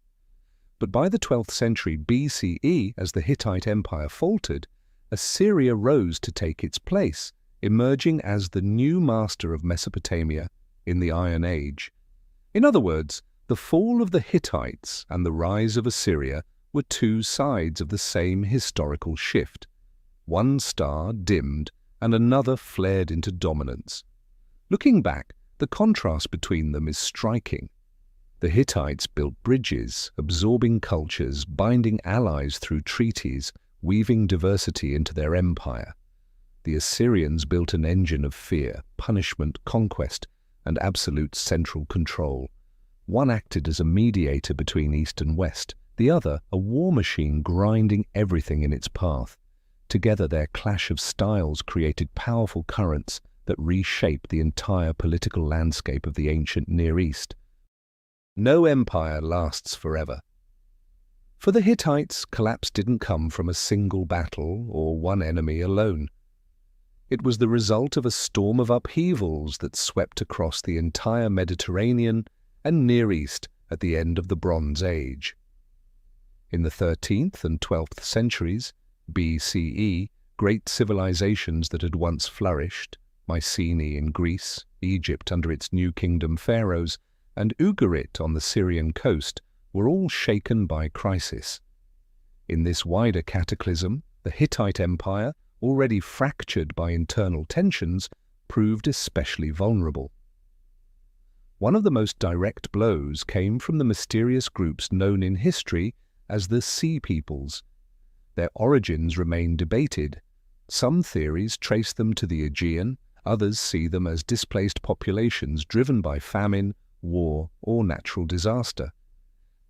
A: But by the 12th century BCE, as the Hittite Empire faltered, Assyria rose to take its place, emerging as the new master of Mesopotamia in the Iron Age. In other words, the fall of the Hittites and the rise of Assyria were two sides of the same historical shift. One star dimmed and another flared into dominance. Looking back, the contrast between them is striking. The Hittites built bridges, absorbing cultures, binding allies through treaties, weaving diversity into their empire. The Assyrians built an engine of fear, punishment, conquest, and absolute central control. One acted as a mediator between East and West, the other a war machine grinding everything in its path. Together, their clash of styles created powerful currents that reshaped the entire political landscape of the ancient Near East. No empire lasts forever. For the Hittites, collapse didn't come from a single battle or one enemy alone. It was the result of a storm of upheavals that swept across the entire Mediterranean and Near East at the end of the Bronze Age. In the 13th and 12th centuries BCE, great civilizations that had once flourished, Mycenae in Greece, Egypt under its new kingdom pharaohs, and Ugarit on the Syrian coast, were all shaken by crisis. In this wider cataclysm, the Hittite Empire, already fractured by internal tensions, proved especially vulnerable. One of the most direct blows came from the mysterious groups known in history as the Sea Peoples. Their origins remain debated. Some theories trace them to the Aegean, others see them as displaced populations driven by famine, war, or natural disaster.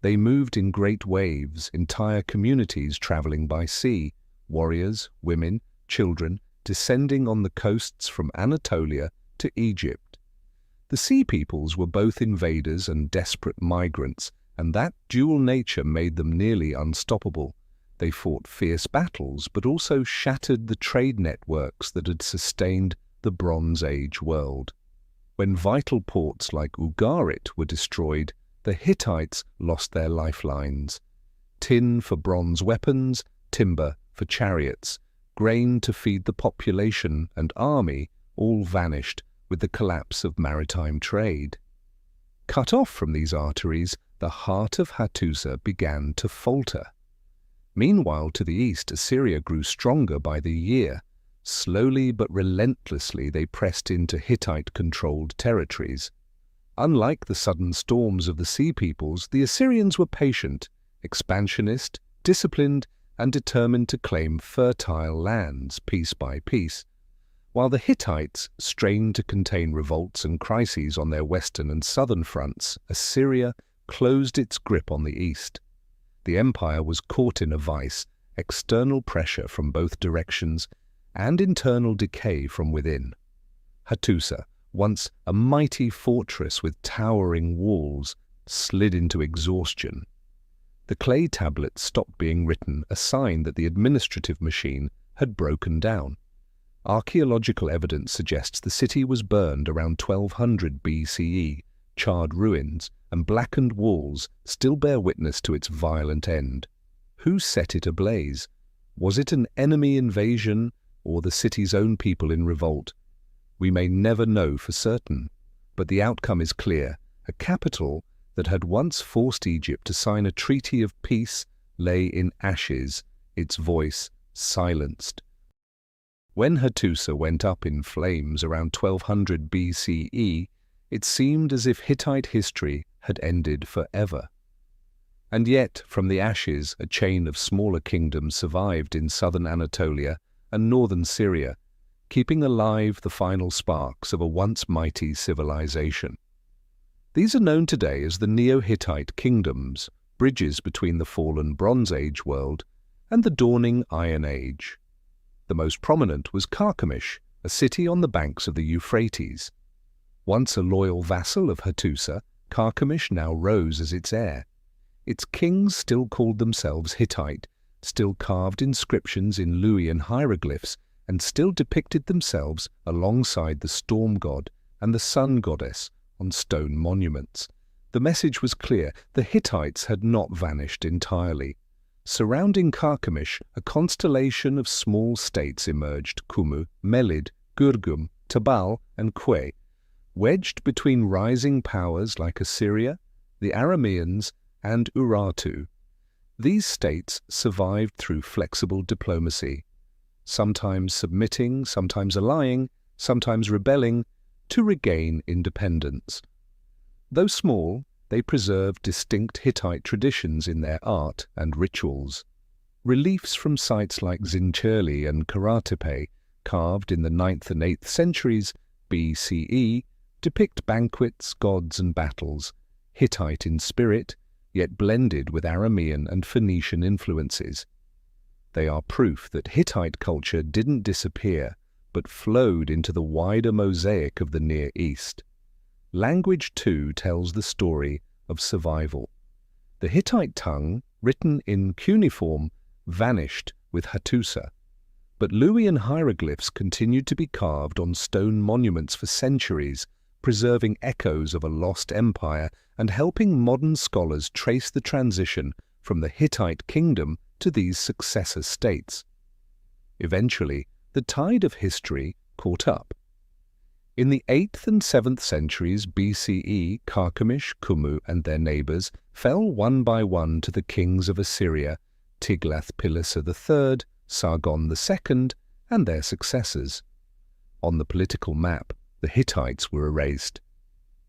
A: They moved in great waves, entire communities traveling by sea, warriors, women, children, descending on the coasts from Anatolia to Egypt. The Sea Peoples were both invaders and desperate migrants, and that dual nature made them nearly unstoppable. They fought fierce battles, but also shattered the trade networks that had sustained the Bronze Age world. When vital ports like Ugarit were destroyed, the Hittites lost their lifelines. Tin for bronze weapons, timber for chariots, grain to feed the population and army all vanished with the collapse of maritime trade. Cut off from these arteries, the heart of Hattusa began to falter. Meanwhile, to the east, Assyria grew stronger by the year. Slowly but relentlessly they pressed into Hittite-controlled territories. Unlike the sudden storms of the Sea Peoples, the Assyrians were patient, expansionist, disciplined, and determined to claim fertile lands piece by piece. While the Hittites strained to contain revolts and crises on their western and southern fronts, Assyria closed its grip on the east. The empire was caught in a vice, external pressure from both directions, and internal decay from within. Hattusa, once a mighty fortress with towering walls, slid into exhaustion. The clay tablets stopped being written, a sign that the administrative machine had broken down. Archaeological evidence suggests the city was burned around 1200 BCE. Charred ruins and blackened walls still bear witness to its violent end. Who set it ablaze? Was it an enemy invasion or the city's own people in revolt? We may never know for certain, but the outcome is clear. A capital that had once forced Egypt to sign a treaty of peace lay in ashes, its voice silenced. When Hattusa went up in flames around 1200 BCE, it seemed as if Hittite history had ended forever. And yet, from the ashes, a chain of smaller kingdoms survived in southern Anatolia and northern Syria, keeping alive the final sparks of a once mighty civilization. These are known today as the Neo-Hittite kingdoms, bridges between the fallen Bronze Age world and the dawning Iron Age. The most prominent was Carchemish, a city on the banks of the Euphrates. Once a loyal vassal of Hattusa, Carchemish now rose as its heir. Its kings still called themselves Hittite, still carved inscriptions in Luwian hieroglyphs, and still depicted themselves alongside the storm god and the sun goddess on stone monuments. The message was clear: the Hittites had not vanished entirely. Surrounding Carchemish, a constellation of small states emerged: Kumu, Melid, Gurgum, Tabal, and Kwe, wedged between rising powers like Assyria, the Arameans, and Urartu. These states survived through flexible diplomacy, sometimes submitting, sometimes allying, sometimes rebelling, to regain independence. Though small, they preserved distinct Hittite traditions in their art and rituals. Reliefs from sites like Zincherli and Karatepe, carved in the 9th and 8th centuries BCE, depict banquets, gods, and battles, Hittite in spirit, yet blended with Aramean and Phoenician influences. They are proof that Hittite culture didn't disappear, but flowed into the wider mosaic of the Near East. Language, too, tells the story of survival. The Hittite tongue, written in cuneiform, vanished with Hattusa, but Luwian hieroglyphs continued to be carved on stone monuments for centuries, preserving echoes of a lost empire and helping modern scholars trace the transition from the Hittite kingdom to these successor states. Eventually, the tide of history caught up. In the 8th and 7th centuries BCE, Carchemish, Kumu, and their neighbors fell one by one to the kings of Assyria, Tiglath-Pileser III, Sargon II, and their successors. On the political map, the Hittites were erased.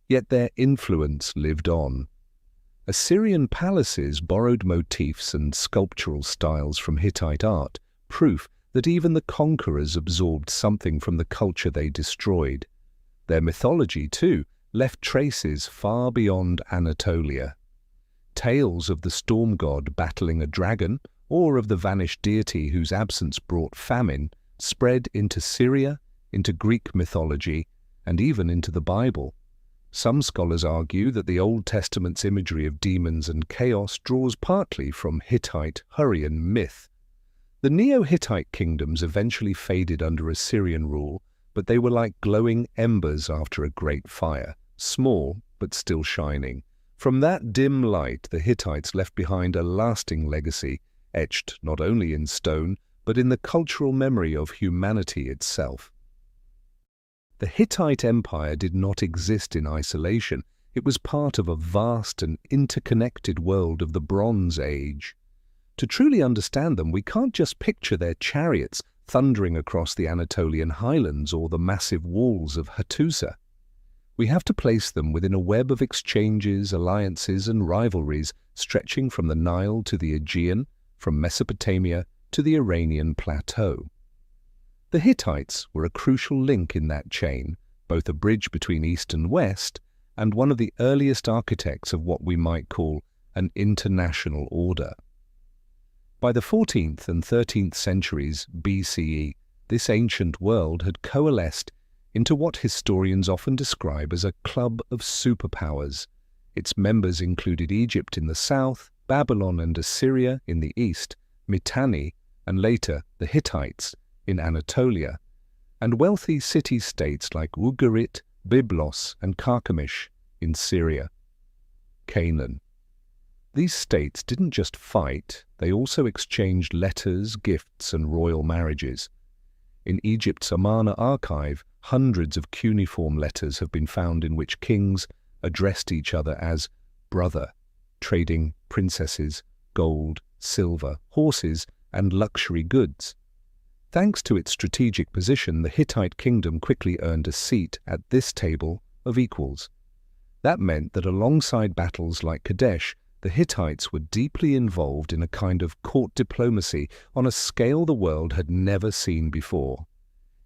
A: Yet their influence lived on. Assyrian palaces borrowed motifs and sculptural styles from Hittite art, proof that even the conquerors absorbed something from the culture they destroyed. Their mythology, too, left traces far beyond Anatolia. Tales of the storm god battling a dragon, or of the vanished deity whose absence brought famine, spread into Syria, into Greek mythology, and even into the Bible. Some scholars argue that the Old Testament's imagery of demons and chaos draws partly from Hittite Hurrian myth. The Neo-Hittite kingdoms eventually faded under Assyrian rule, but they were like glowing embers after a great fire, small but still shining. From that dim light, the Hittites left behind a lasting legacy, etched not only in stone, but in the cultural memory of humanity itself. The Hittite Empire did not exist in isolation. It was part of a vast and interconnected world of the Bronze Age. To truly understand them, we can't just picture their chariots thundering across the Anatolian highlands or the massive walls of Hattusa. We have to place them within a web of exchanges, alliances, and rivalries stretching from the Nile to the Aegean, from Mesopotamia to the Iranian plateau. The Hittites were a crucial link in that chain, both a bridge between East and West, and one of the earliest architects of what we might call an international order. By the 14th and 13th centuries BCE, this ancient world had coalesced into what historians often describe as a club of superpowers. Its members included Egypt in the south, Babylon and Assyria in the east, Mitanni, and later the Hittites in Anatolia, and wealthy city-states like Ugarit, Byblos, and Carchemish in Syria. Canaan. These states didn't just fight, they also exchanged letters, gifts, and royal marriages. In Egypt's Amarna archive, hundreds of cuneiform letters have been found in which kings addressed each other as brother, trading princesses, gold, silver, horses, and luxury goods. Thanks to its strategic position, the Hittite kingdom quickly earned a seat at this table of equals. That meant that alongside battles like Kadesh, the Hittites were deeply involved in a kind of court diplomacy on a scale the world had never seen before.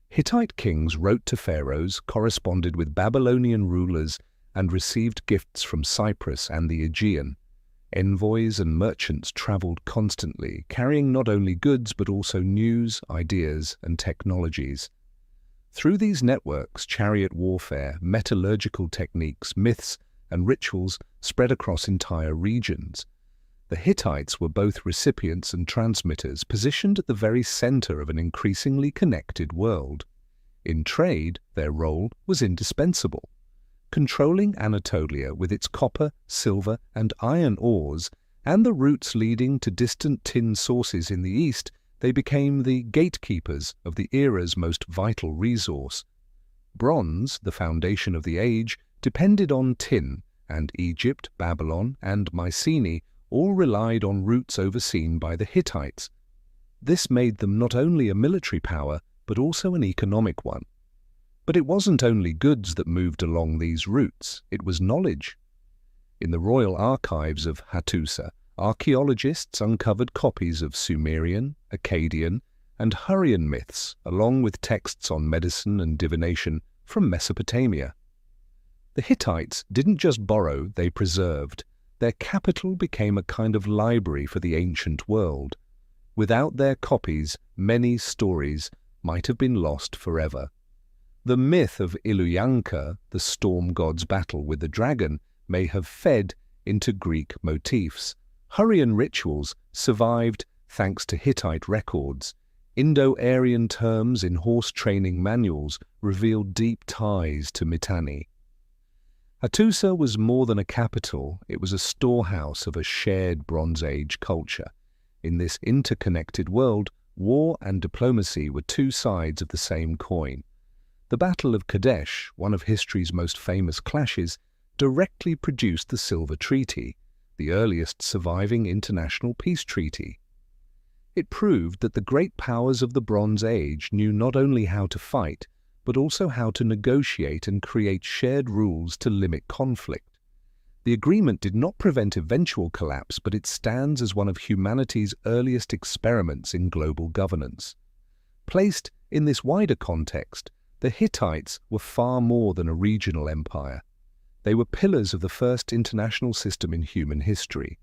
A: Hittite kings wrote to pharaohs, corresponded with Babylonian rulers, and received gifts from Cyprus and the Aegean. Envoys and merchants traveled constantly, carrying not only goods but also news, ideas, and technologies. Through these networks, chariot warfare, metallurgical techniques, myths, and rituals spread across entire regions. The Hittites were both recipients and transmitters, positioned at the very center of an increasingly connected world. In trade, their role was indispensable. Controlling Anatolia with its copper, silver, and iron ores, and the routes leading to distant tin sources in the east, they became the gatekeepers of the era's most vital resource. Bronze, the foundation of the age, depended on tin, and Egypt, Babylon, and Mycenae all relied on routes overseen by the Hittites. This made them not only a military power, but also an economic one. But it wasn't only goods that moved along these routes, it was knowledge. In the royal archives of Hattusa, archaeologists uncovered copies of Sumerian, Akkadian, and Hurrian myths, along with texts on medicine and divination from Mesopotamia. The Hittites didn't just borrow, they preserved. Their capital became a kind of library for the ancient world. Without their copies, many stories might have been lost forever. The myth of Iluyanka, the storm god's battle with the dragon, may have fed into Greek motifs. Hurrian rituals survived thanks to Hittite records. Indo-Aryan terms in horse training manuals revealed deep ties to Mitanni. Hattusa was more than a capital, it was a storehouse of a shared Bronze Age culture. In this interconnected world, war and diplomacy were two sides of the same coin. The Battle of Kadesh, one of history's most famous clashes, directly produced the Silver Treaty, the earliest surviving international peace treaty. It proved that the great powers of the Bronze Age knew not only how to fight, but also how to negotiate and create shared rules to limit conflict. The agreement did not prevent eventual collapse, but it stands as one of humanity's earliest experiments in global governance. Placed in this wider context, the Hittites were far more than a regional empire. They were pillars of the first international system in human history.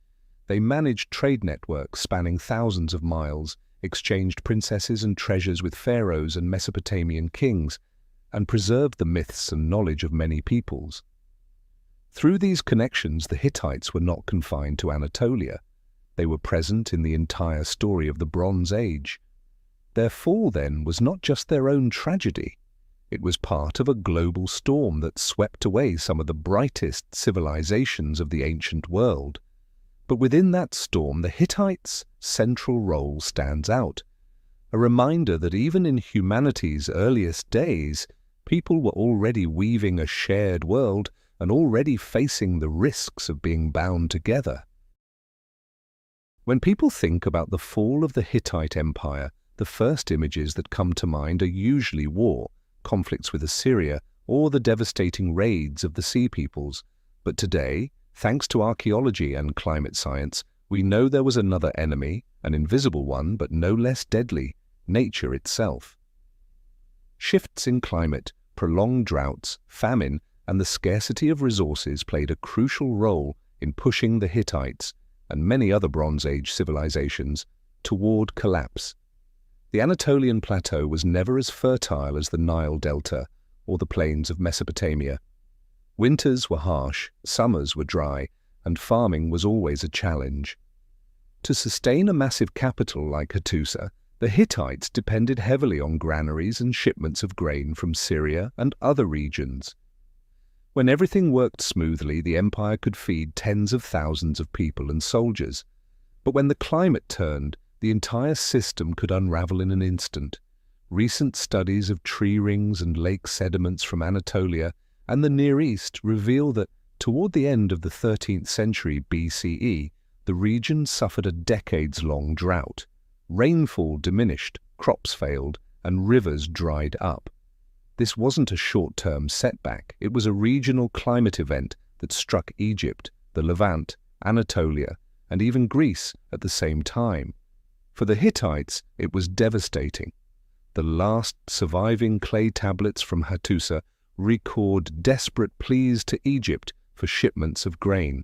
A: They managed trade networks spanning thousands of miles, exchanged princesses and treasures with pharaohs and Mesopotamian kings, and preserved the myths and knowledge of many peoples. Through these connections, the Hittites were not confined to Anatolia. They were present in the entire story of the Bronze Age. Their fall, then, was not just their own tragedy. It was part of a global storm that swept away some of the brightest civilizations of the ancient world. But within that storm, the Hittites' central role stands out. A reminder that even in humanity's earliest days, People were already weaving a shared world and already facing the risks of being bound together. When people think about the fall of the Hittite Empire, the first images that come to mind are usually war, conflicts with Assyria, or the devastating raids of the Sea Peoples. But today, thanks to archaeology and climate science, we know there was another enemy, an invisible one but no less deadly, nature itself. Shifts in climate, prolonged droughts, famine, and the scarcity of resources played a crucial role in pushing the Hittites and many other Bronze Age civilizations toward collapse. The Anatolian plateau was never as fertile as the Nile Delta or the plains of Mesopotamia. Winters were harsh, summers were dry, and farming was always a challenge. To sustain a massive capital like Hattusa, the Hittites depended heavily on granaries and shipments of grain from Syria and other regions. When everything worked smoothly, the empire could feed tens of thousands of people and soldiers. But when the climate turned, the entire system could unravel in an instant. Recent studies of tree rings and lake sediments from Anatolia and the Near East reveal that, toward the end of the 13th century BCE, the region suffered a decades-long drought. Rainfall diminished, crops failed, and rivers dried up. This wasn't a short-term setback, it was a regional climate event that struck Egypt, the Levant, Anatolia, and even Greece at the same time. For the Hittites, it was devastating. The last surviving clay tablets from Hattusa record desperate pleas to Egypt for shipments of grain.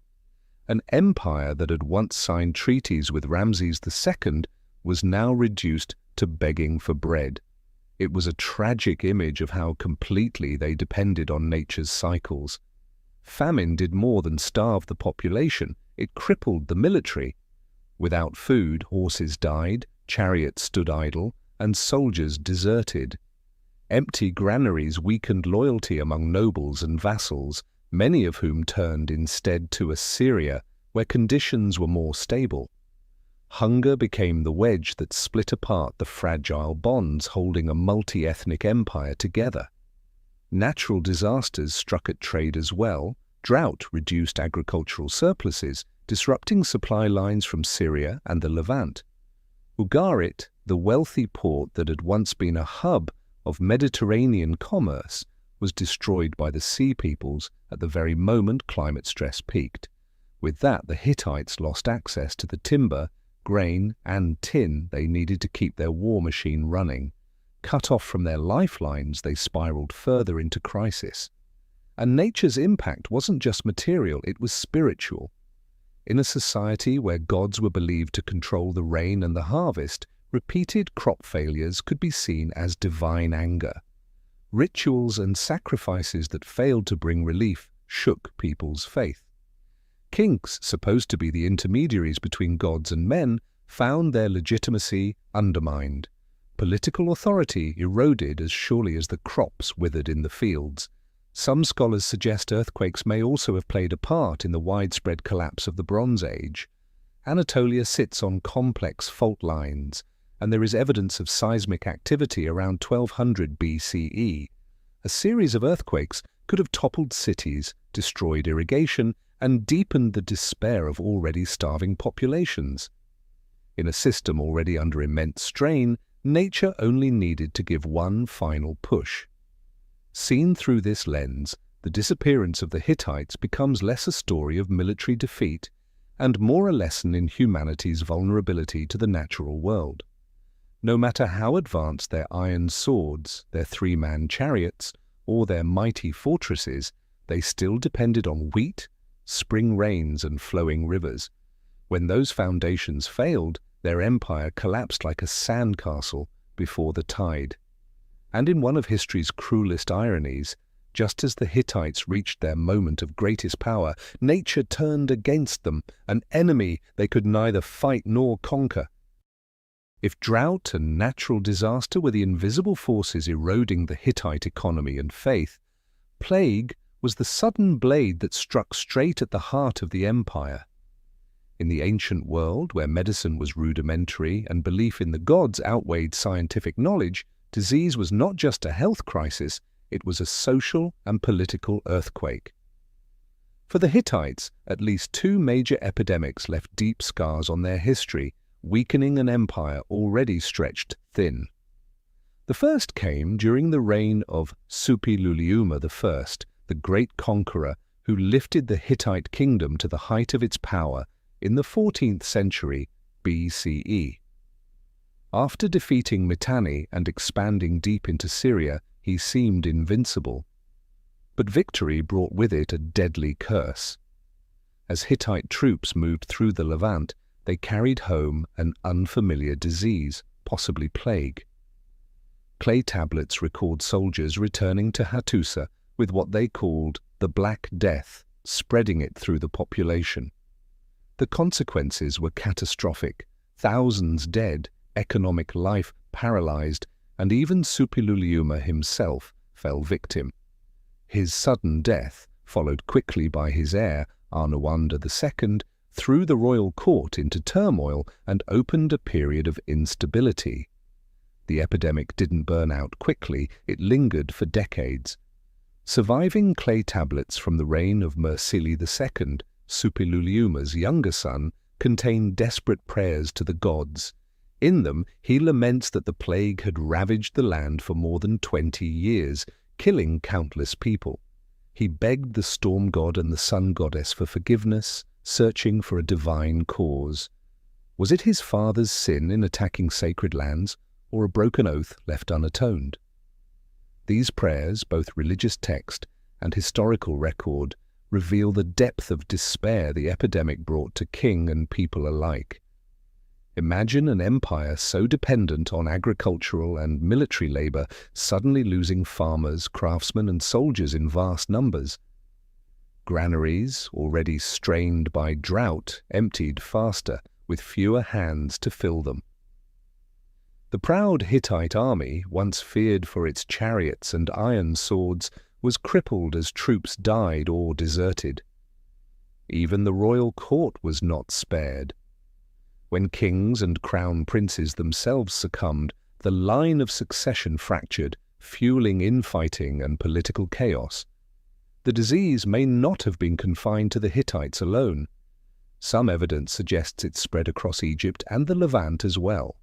A: An empire that had once signed treaties with Ramses II was now reduced to begging for bread. It was a tragic image of how completely they depended on nature's cycles. Famine did more than starve the population, it crippled the military. Without food, horses died, chariots stood idle, and soldiers deserted. Empty granaries weakened loyalty among nobles and vassals, many of whom turned instead to Assyria, where conditions were more stable. Hunger became the wedge that split apart the fragile bonds holding a multi-ethnic empire together. Natural disasters struck at trade as well. Drought reduced agricultural surpluses, disrupting supply lines from Syria and the Levant. Ugarit, the wealthy port that had once been a hub of Mediterranean commerce, was destroyed by the Sea Peoples at the very moment climate stress peaked. With that, the Hittites lost access to the timber, grain, and tin they needed to keep their war machine running. Cut off from their lifelines, they spiraled further into crisis. And nature's impact wasn't just material, it was spiritual. In a society where gods were believed to control the rain and the harvest, repeated crop failures could be seen as divine anger. Rituals and sacrifices that failed to bring relief shook people's faith. Kings, supposed to be the intermediaries between gods and men, found their legitimacy undermined. Political authority eroded as surely as the crops withered in the fields. Some scholars suggest earthquakes may also have played a part in the widespread collapse of the Bronze Age. Anatolia sits on complex fault lines, and there is evidence of seismic activity around 1200 BCE. A series of earthquakes could have toppled cities, destroyed irrigation, and deepened the despair of already starving populations. In a system already under immense strain, nature only needed to give one final push. Seen through this lens, the disappearance of the Hittites becomes less a story of military defeat and more a lesson in humanity's vulnerability to the natural world. No matter how advanced their iron swords, their three-man chariots, or their mighty fortresses, they still depended on wheat, spring rains, and flowing rivers. When those foundations failed, their empire collapsed like a sandcastle before the tide. And in one of history's cruelest ironies, just as the Hittites reached their moment of greatest power, nature turned against them, an enemy they could neither fight nor conquer. If drought and natural disaster were the invisible forces eroding the Hittite economy and faith, plague was the sudden blade that struck straight at the heart of the empire. In the ancient world, where medicine was rudimentary and belief in the gods outweighed scientific knowledge, disease was not just a health crisis, It was a social and political earthquake. For the Hittites, at least two major epidemics left deep scars on their history, weakening an empire already stretched thin. The first came during the reign of Suppiluliuma I, the great conqueror who lifted the Hittite kingdom to the height of its power in the 14th century BCE. After defeating Mitanni and expanding deep into Syria, he seemed invincible. But victory brought with it a deadly curse. As Hittite troops moved through the Levant, they carried home an unfamiliar disease, possibly plague. Clay tablets record soldiers returning to Hattusa with what they called the Black Death, spreading it through the population. The consequences were catastrophic: thousands dead, economic life paralyzed, and even Suppiluliuma himself fell victim. His sudden death, followed quickly by his heir, Arnawanda II, threw the royal court into turmoil and opened a period of instability. The epidemic didn't burn out quickly, it lingered for decades. Surviving clay tablets from the reign of Mursili II, Suppiluliuma's younger son, contain desperate prayers to the gods. In them, he laments that the plague had ravaged the land for more than 20 years, killing countless people. He begged the storm god and the sun goddess for forgiveness, searching for a divine cause. Was it his father's sin in attacking sacred lands, or a broken oath left unatoned? These prayers, both religious text and historical record, reveal the depth of despair the epidemic brought to king and people alike. Imagine an empire so dependent on agricultural and military labor suddenly losing farmers, craftsmen, and soldiers in vast numbers. Granaries, already strained by drought, emptied faster, with fewer hands to fill them. The proud Hittite army, once feared for its chariots and iron swords, was crippled as troops died or deserted. Even the royal court was not spared. When kings and crown princes themselves succumbed, the line of succession fractured, fueling infighting and political chaos. The disease may not have been confined to the Hittites alone. Some evidence suggests it spread across Egypt and the Levant as well.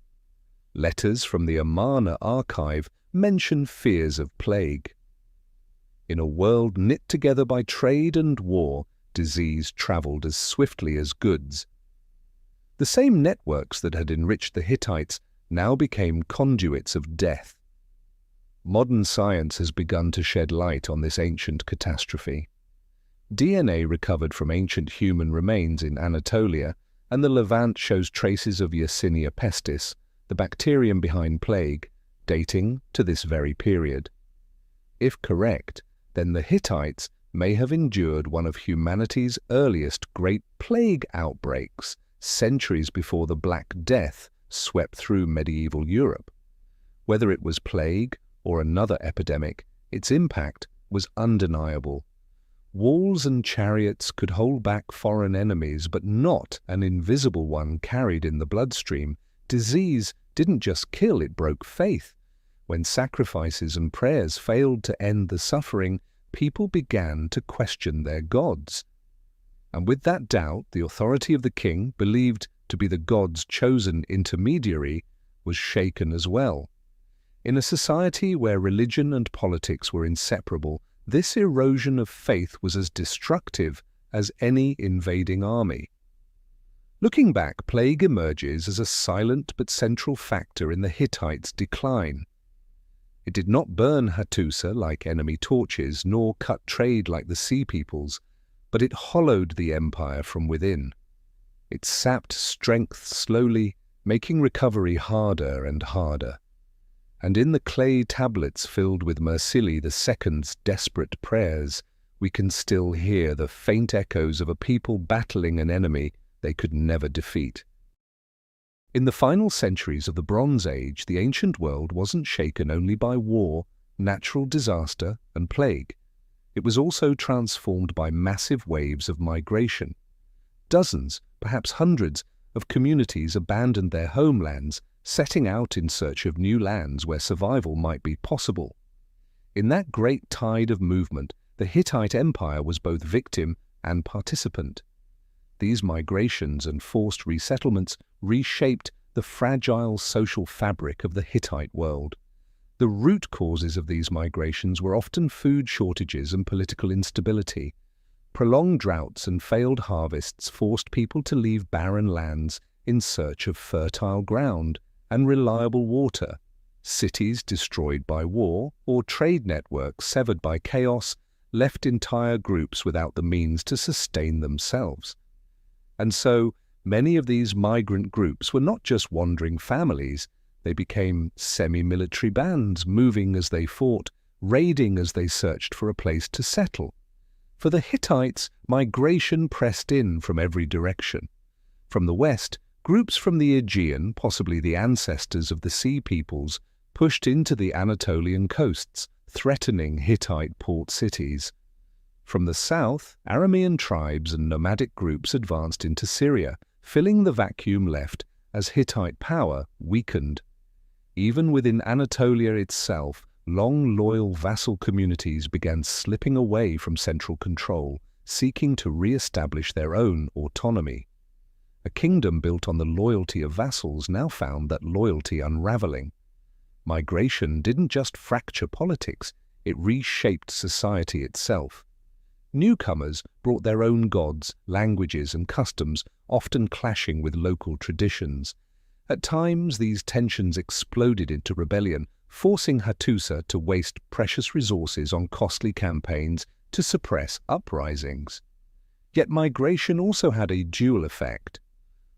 A: Letters from the Amarna archive mention fears of plague. In a world knit together by trade and war, disease traveled as swiftly as goods. The same networks that had enriched the Hittites now became conduits of death. Modern science has begun to shed light on this ancient catastrophe. DNA recovered from ancient human remains in Anatolia, and the Levant shows traces of Yersinia pestis, the bacterium behind plague, dating to this very period. If correct, then the Hittites may have endured one of humanity's earliest great plague outbreaks, centuries before the Black Death swept through medieval Europe. Whether it was plague or another epidemic, its impact was undeniable. Walls and chariots could hold back foreign enemies, but not an invisible one carried in the bloodstream. Disease didn't just kill, it broke faith. When sacrifices and prayers failed to end the suffering, people began to question their gods. And with that doubt, the authority of the king, believed to be the god's chosen intermediary, was shaken as well. In a society where religion and politics were inseparable, this erosion of faith was as destructive as any invading army. Looking back, plague emerges as a silent but central factor in the Hittites' decline. It did not burn Hattusa like enemy torches, nor cut trade like the Sea Peoples, but it hollowed the empire from within. It sapped strength slowly, making recovery harder and harder. And in the clay tablets filled with Mursili II's desperate prayers, we can still hear the faint echoes of a people battling an enemy they could never defeat. In the final centuries of the Bronze Age, the ancient world wasn't shaken only by war, natural disaster, and plague. It was also transformed by massive waves of migration. Dozens, perhaps hundreds, of communities abandoned their homelands, setting out in search of new lands where survival might be possible. In that great tide of movement, the Hittite Empire was both victim and participant. These migrations and forced resettlements reshaped the fragile social fabric of the Hittite world. The root causes of these migrations were often food shortages and political instability. Prolonged droughts and failed harvests forced people to leave barren lands in search of fertile ground and reliable water. Cities destroyed by war or trade networks severed by chaos left entire groups without the means to sustain themselves. And so, many of these migrant groups were not just wandering families. They became semi-military bands, moving as they fought, raiding as they searched for a place to settle. For the Hittites, migration pressed in from every direction. From the west, groups from the Aegean, possibly the ancestors of the Sea Peoples, pushed into the Anatolian coasts, threatening Hittite port cities. From the south, Aramean tribes and nomadic groups advanced into Syria, filling the vacuum left as Hittite power weakened. Even within Anatolia itself, long loyal vassal communities began slipping away from central control, seeking to re-establish their own autonomy. A kingdom built on the loyalty of vassals now found that loyalty unraveling. Migration didn't just fracture politics, it reshaped society itself. Newcomers brought their own gods, languages, and customs, often clashing with local traditions. At times, these tensions exploded into rebellion, forcing Hattusa to waste precious resources on costly campaigns to suppress uprisings. Yet migration also had a dual effect.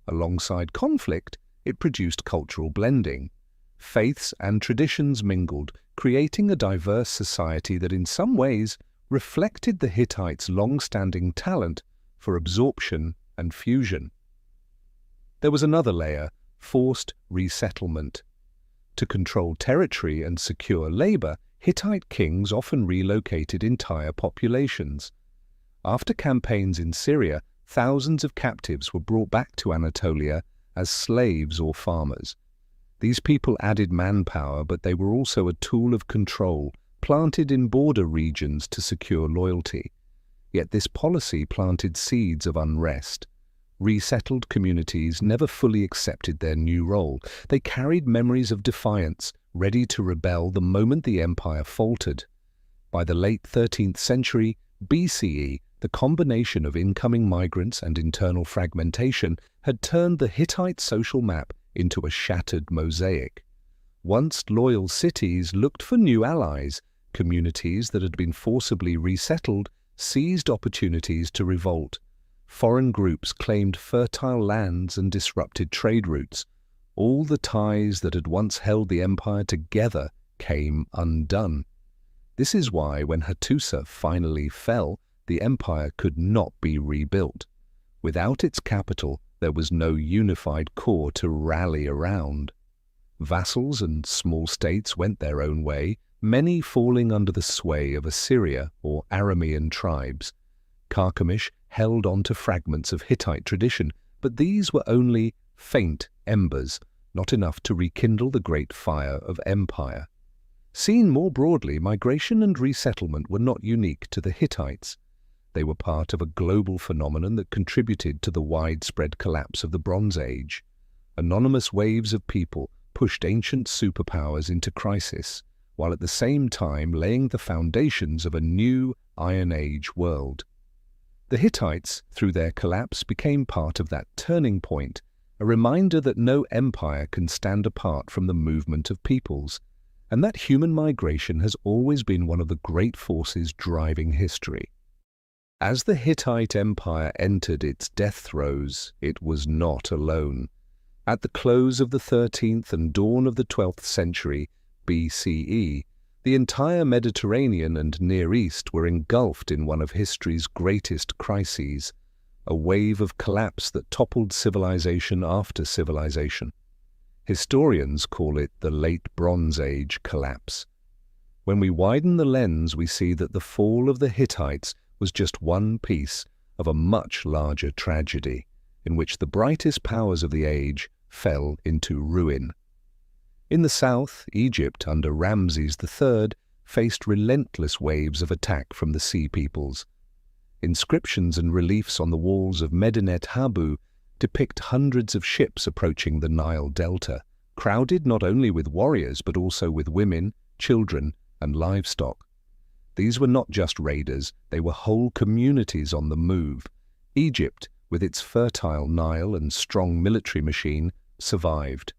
A: Alongside conflict, it produced cultural blending. Faiths and traditions mingled, creating a diverse society that in some ways reflected the Hittites' long-standing talent for absorption and fusion. There was another layer, forced resettlement. To control territory and secure labor, Hittite kings often relocated entire populations. After campaigns in Syria, thousands of captives were brought back to Anatolia as slaves or farmers. These people added manpower, but they were also a tool of control, planted in border regions to secure loyalty. Yet this policy planted seeds of unrest. Resettled communities never fully accepted their new role. They carried memories of defiance, ready to rebel the moment the empire faltered. By the late 13th century BCE, the combination of incoming migrants and internal fragmentation had turned the Hittite social map into a shattered mosaic. Once loyal cities looked for new allies. Communities that had been forcibly resettled seized opportunities to revolt. Foreign groups claimed fertile lands and disrupted trade routes. All the ties that had once held the empire together came undone. This is why, when Hattusa finally fell, the empire could not be rebuilt. Without its capital, there was no unified core to rally around. Vassals and small states went their own way, many falling under the sway of Assyria or Aramean tribes. Carchemish held on to fragments of Hittite tradition, but these were only faint embers, not enough to rekindle the great fire of empire. Seen more broadly, migration and resettlement were not unique to the Hittites. They were part of a global phenomenon that contributed to the widespread collapse of the Bronze Age. Anonymous waves of people pushed ancient superpowers into crisis, while at the same time laying the foundations of a new Iron Age world. The Hittites, through their collapse, became part of that turning point, a reminder that no empire can stand apart from the movement of peoples, and that human migration has always been one of the great forces driving history. As the Hittite Empire entered its death throes, it was not alone. At the close of the 13th and dawn of the 12th century BCE, the entire Mediterranean and Near East were engulfed in one of history's greatest crises, a wave of collapse that toppled civilization after civilization. Historians call it the Late Bronze Age collapse. When we widen the lens, we see that the fall of the Hittites was just one piece of a much larger tragedy, in which the brightest powers of the age fell into ruin. In the south, Egypt under Ramses III faced relentless waves of attack from the Sea Peoples. Inscriptions and reliefs on the walls of Medinet Habu depict hundreds of ships approaching the Nile Delta, crowded not only with warriors but also with women, children, and livestock. These were not just raiders, they were whole communities on the move. Egypt, with its fertile Nile and strong military machine, survived.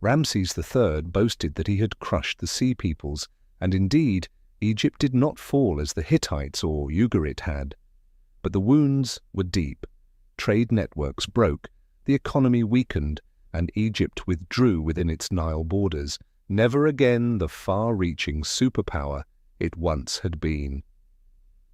A: Ramses III boasted that he had crushed the Sea Peoples, and indeed, Egypt did not fall as the Hittites or Ugarit had. But the wounds were deep. Trade networks broke, the economy weakened, and Egypt withdrew within its Nile borders, never again the far-reaching superpower it once had been.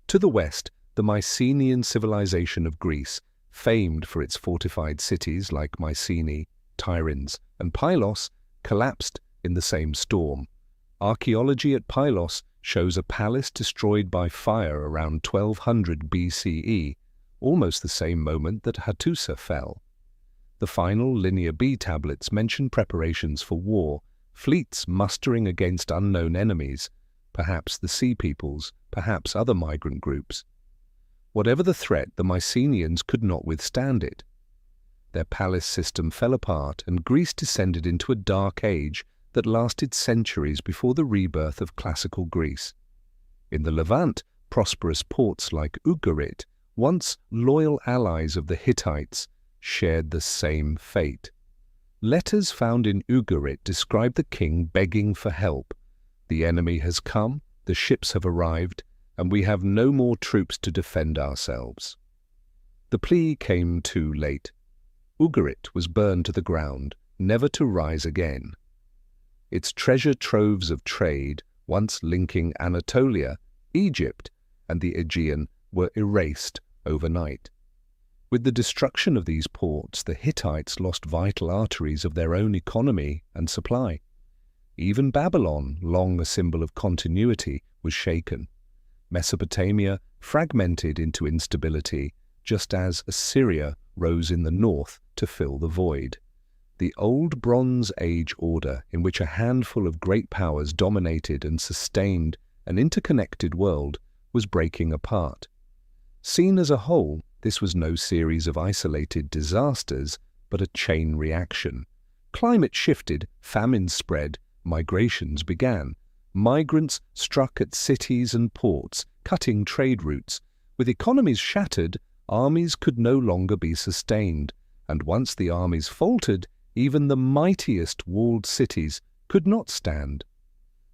A: To the west, the Mycenaean civilization of Greece, famed for its fortified cities like Mycenae, Tiryns, and Pylos, collapsed in the same storm. Archaeology at Pylos shows a palace destroyed by fire around 1200 BCE, almost the same moment that Hattusa fell. The final Linear B tablets mention preparations for war, fleets mustering against unknown enemies, perhaps the Sea Peoples, perhaps other migrant groups. Whatever the threat, the Mycenaeans could not withstand it. Their palace system fell apart, and Greece descended into a dark age that lasted centuries before the rebirth of classical Greece. In the Levant, prosperous ports like Ugarit, once loyal allies of the Hittites, shared the same fate. Letters found in Ugarit describe the king begging for help. The enemy has come, the ships have arrived, and we have no more troops to defend ourselves. The plea came too late. Ugarit was burned to the ground, never to rise again. Its treasure troves of trade, once linking Anatolia, Egypt, and the Aegean, were erased overnight. With the destruction of these ports, the Hittites lost vital arteries of their own economy and supply. Even Babylon, long a symbol of continuity, was shaken. Mesopotamia fragmented into instability, just as Assyria rose in the north to fill the void. The old Bronze Age order, in which a handful of great powers dominated and sustained an interconnected world, was breaking apart. Seen as a whole, this was no series of isolated disasters, but a chain reaction. Climate shifted, famine spread, migrations began. Migrants struck at cities and ports, cutting trade routes. With economies shattered, armies could no longer be sustained, and once the armies faltered, even the mightiest walled cities could not stand.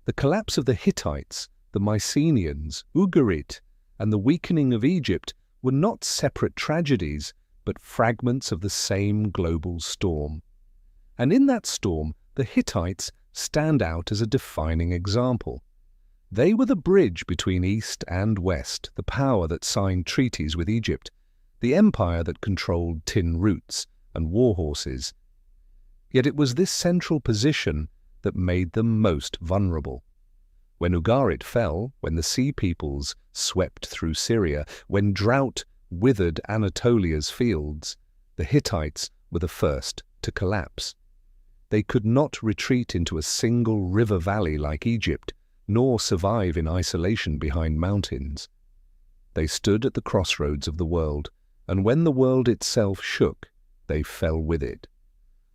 A: The collapse of the Hittites, the Mycenaeans, Ugarit, and the weakening of Egypt were not separate tragedies, but fragments of the same global storm. And in that storm, the Hittites stand out as a defining example. They were the bridge between East and West, the power that signed treaties with Egypt, the empire that controlled tin routes and war horses. Yet it was this central position that made them most vulnerable. When Ugarit fell, when the Sea Peoples swept through Syria, when drought withered Anatolia's fields, the Hittites were the first to collapse. They could not retreat into a single river valley like Egypt, nor survive in isolation behind mountains. They stood at the crossroads of the world, and when the world itself shook, they fell with it.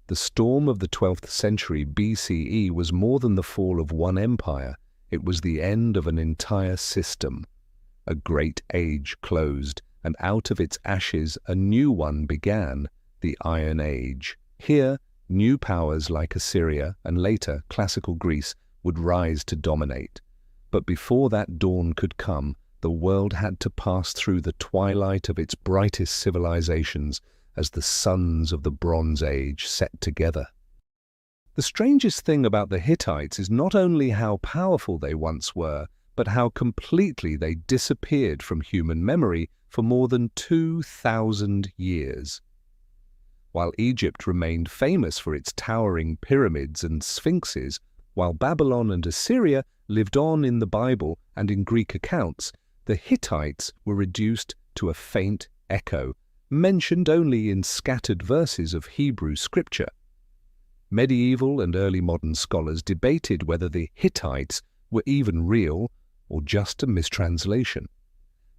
A: The storm of the 12th century BCE was more than the fall of one empire. It was the end of an entire system. A great age closed, and out of its ashes a new one began, the Iron Age. Here, new powers like Assyria and later classical Greece would rise to dominate. But before that dawn could come, the world had to pass through the twilight of its brightest civilizations as the suns of the Bronze Age set together. The strangest thing about the Hittites is not only how powerful they once were, but how completely they disappeared from human memory for more than 2,000 years. While Egypt remained famous for its towering pyramids and sphinxes, while Babylon and Assyria lived on in the Bible and in Greek accounts, the Hittites were reduced to a faint echo, mentioned only in scattered verses of Hebrew scripture. Medieval and early modern scholars debated whether the Hittites were even real or just a mistranslation.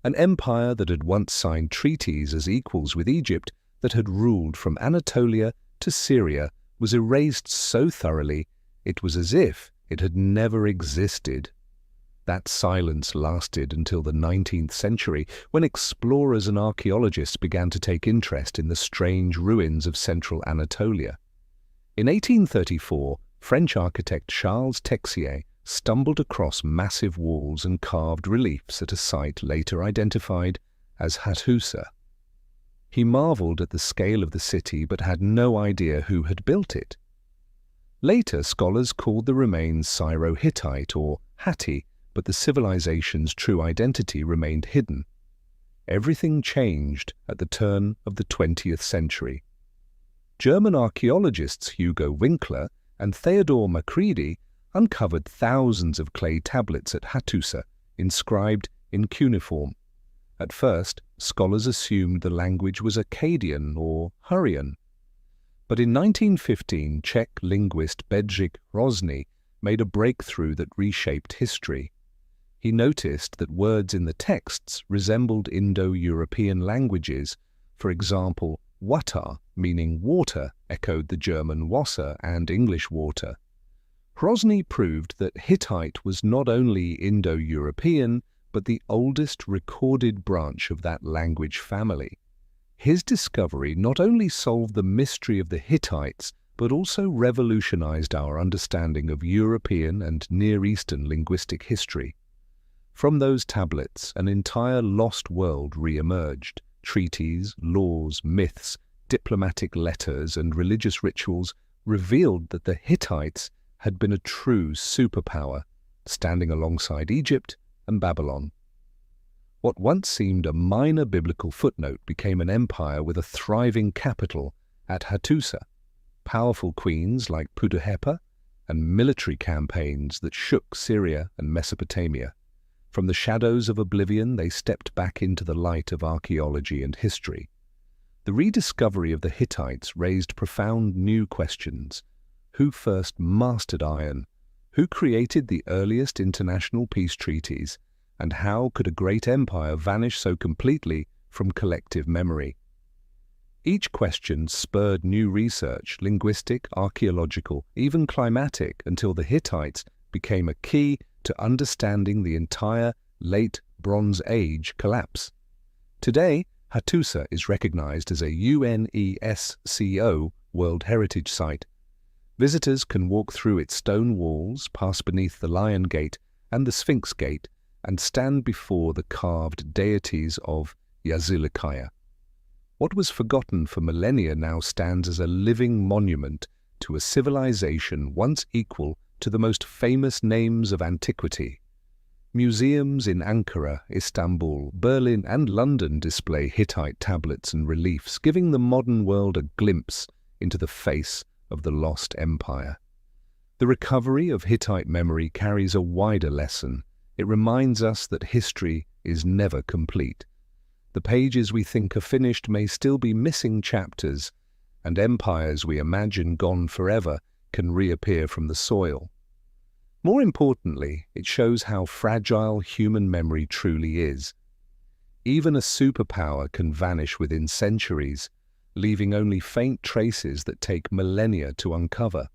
A: An empire that had once signed treaties as equals with Egypt, that had ruled from Anatolia to Syria, was erased so thoroughly it was as if it had never existed. That silence lasted until the 19th century, when explorers and archaeologists began to take interest in the strange ruins of central Anatolia. In 1834, French architect Charles Texier stumbled across massive walls and carved reliefs at a site later identified as Hattusa. He marveled at the scale of the city but had no idea who had built it. Later, scholars called the remains Syro-Hittite or Hatti, but the civilization's true identity remained hidden. Everything changed at the turn of the 20th century. German archaeologists Hugo Winkler and Theodor Macready uncovered thousands of clay tablets at Hattusa, inscribed in cuneiform. At first, scholars assumed the language was Akkadian or Hurrian. But in 1915, Czech linguist Bedřich Hrozný made a breakthrough that reshaped history. He noticed that words in the texts resembled Indo-European languages. For example, water, meaning water, echoed the German Wasser and English water. Hrozný proved that Hittite was not only Indo-European, but the oldest recorded branch of that language family. His discovery not only solved the mystery of the Hittites, but also revolutionized our understanding of European and Near Eastern linguistic history. From those tablets, an entire lost world re-emerged. Treaties, laws, myths, diplomatic letters, and religious rituals revealed that the Hittites had been a true superpower, standing alongside Egypt and Babylon. What once seemed a minor biblical footnote became an empire with a thriving capital at Hattusa, powerful queens like Putuhepa, and military campaigns that shook Syria and Mesopotamia. From the shadows of oblivion, they stepped back into the light of archaeology and history. The rediscovery of the Hittites raised profound new questions. Who first mastered iron? Who created the earliest international peace treaties? And how could a great empire vanish so completely from collective memory? Each question spurred new research, linguistic, archaeological, even climatic, until the Hittites became a key to understanding the entire late Bronze Age collapse. Today, Hattusa is recognized as a UNESCO World Heritage Site. Visitors can walk through its stone walls, pass beneath the Lion Gate and the Sphinx Gate, and stand before the carved deities of Yazilikaya. What was forgotten for millennia now stands as a living monument to a civilization once equal to the most famous names of antiquity. Museums in Ankara, Istanbul, Berlin, and London display Hittite tablets and reliefs, giving the modern world a glimpse into the face of the lost empire. The recovery of Hittite memory carries a wider lesson. It reminds us that history is never complete. The pages we think are finished may still be missing chapters, and empires we imagine gone forever can reappear from the soil. More importantly, it shows how fragile human memory truly is. Even a superpower can vanish within centuries, leaving only faint traces that take millennia to uncover.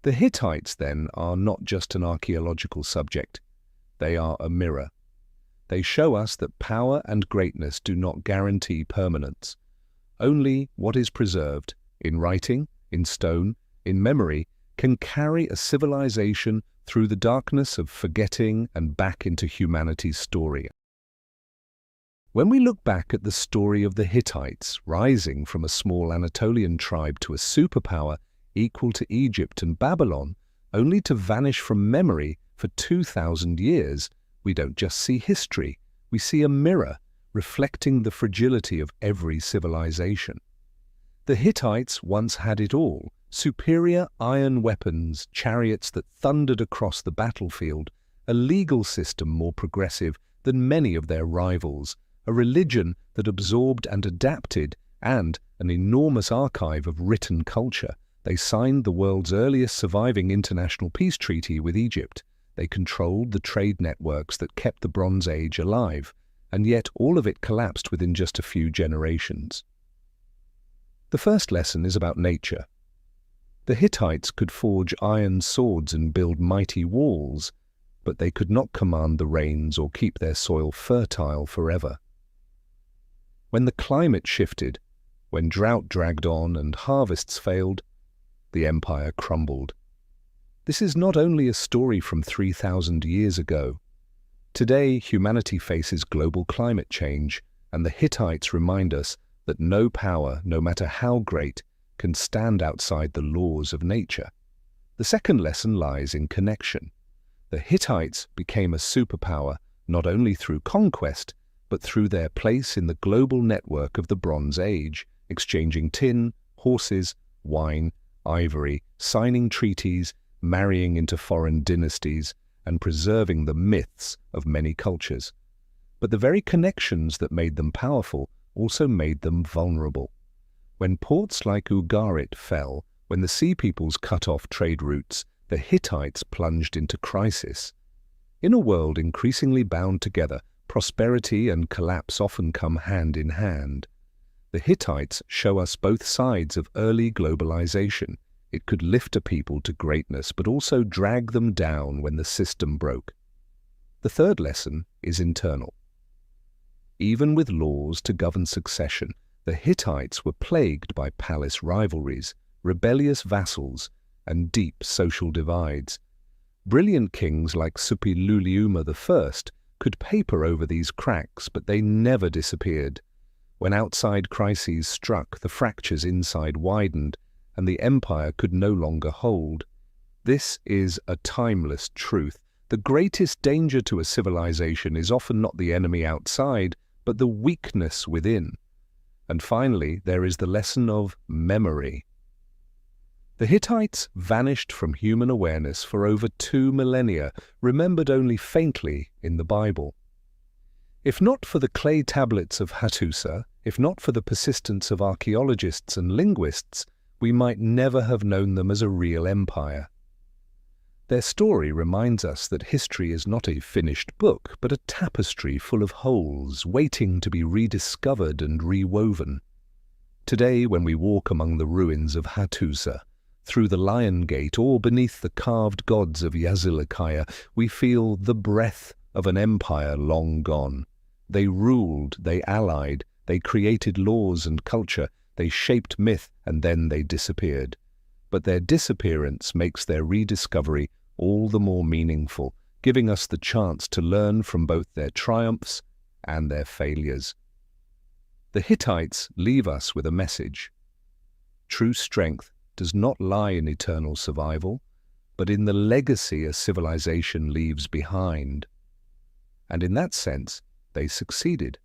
A: The Hittites, then, are not just an archaeological subject. They are a mirror. They show us that power and greatness do not guarantee permanence. Only what is preserved, in writing, in stone, in memory, can carry a civilization through the darkness of forgetting and back into humanity's story. When we look back at the story of the Hittites rising from a small Anatolian tribe to a superpower equal to Egypt and Babylon, only to vanish from memory for 2,000 years, we don't just see history, we see a mirror reflecting the fragility of every civilization. The Hittites once had it all: superior iron weapons, chariots that thundered across the battlefield, a legal system more progressive than many of their rivals, a religion that absorbed and adapted, and an enormous archive of written culture. They signed the world's earliest surviving international peace treaty with Egypt. They controlled the trade networks that kept the Bronze Age alive, and yet all of it collapsed within just a few generations. The first lesson is about nature. The Hittites could forge iron swords and build mighty walls, but they could not command the rains or keep their soil fertile forever. When the climate shifted, when drought dragged on and harvests failed, the empire crumbled. This is not only a story from 3,000 years ago. Today, humanity faces global climate change, and the Hittites remind us that no power, no matter how great, can stand outside the laws of nature. The second lesson lies in connection. The Hittites became a superpower not only through conquest, but through their place in the global network of the Bronze Age, exchanging tin, horses, wine, ivory, signing treaties, marrying into foreign dynasties, and preserving the myths of many cultures. But the very connections that made them powerful also made them vulnerable. When ports like Ugarit fell, when the Sea Peoples cut off trade routes, the Hittites plunged into crisis. In a world increasingly bound together, prosperity and collapse often come hand in hand. The Hittites show us both sides of early globalization. It could lift a people to greatness, but also drag them down when the system broke. The third lesson is internal. Even with laws to govern succession, the Hittites were plagued by palace rivalries, rebellious vassals, and deep social divides. Brilliant kings like Suppiluliuma I could paper over these cracks, but they never disappeared. When outside crises struck, the fractures inside widened, and the empire could no longer hold. This is a timeless truth. The greatest danger to a civilization is often not the enemy outside, but the weakness within. And finally, there is the lesson of memory. The Hittites vanished from human awareness for over 2 millennia, remembered only faintly in the Bible. If not for the clay tablets of Hattusa, if not for the persistence of archaeologists and linguists, we might never have known them as a real empire. Their story reminds us that history is not a finished book, but a tapestry full of holes, waiting to be rediscovered and rewoven. Today, when we walk among the ruins of Hattusa, through the Lion Gate or beneath the carved gods of Yazilikaya, we feel the breath of an empire long gone. They ruled, they allied, they created laws and culture, they shaped myth, and then they disappeared. But their disappearance makes their rediscovery all the more meaningful, giving us the chance to learn from both their triumphs and their failures. The Hittites leave us with a message. True strength does not lie in eternal survival, but in the legacy a civilization leaves behind. And in that sense, they succeeded.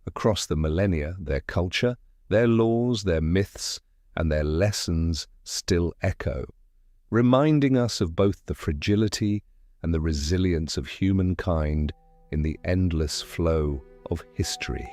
A: Across the millennia, their culture, their laws, their myths, and their lessons still echo, reminding us of both the fragility and the resilience of humankind in the endless flow of history.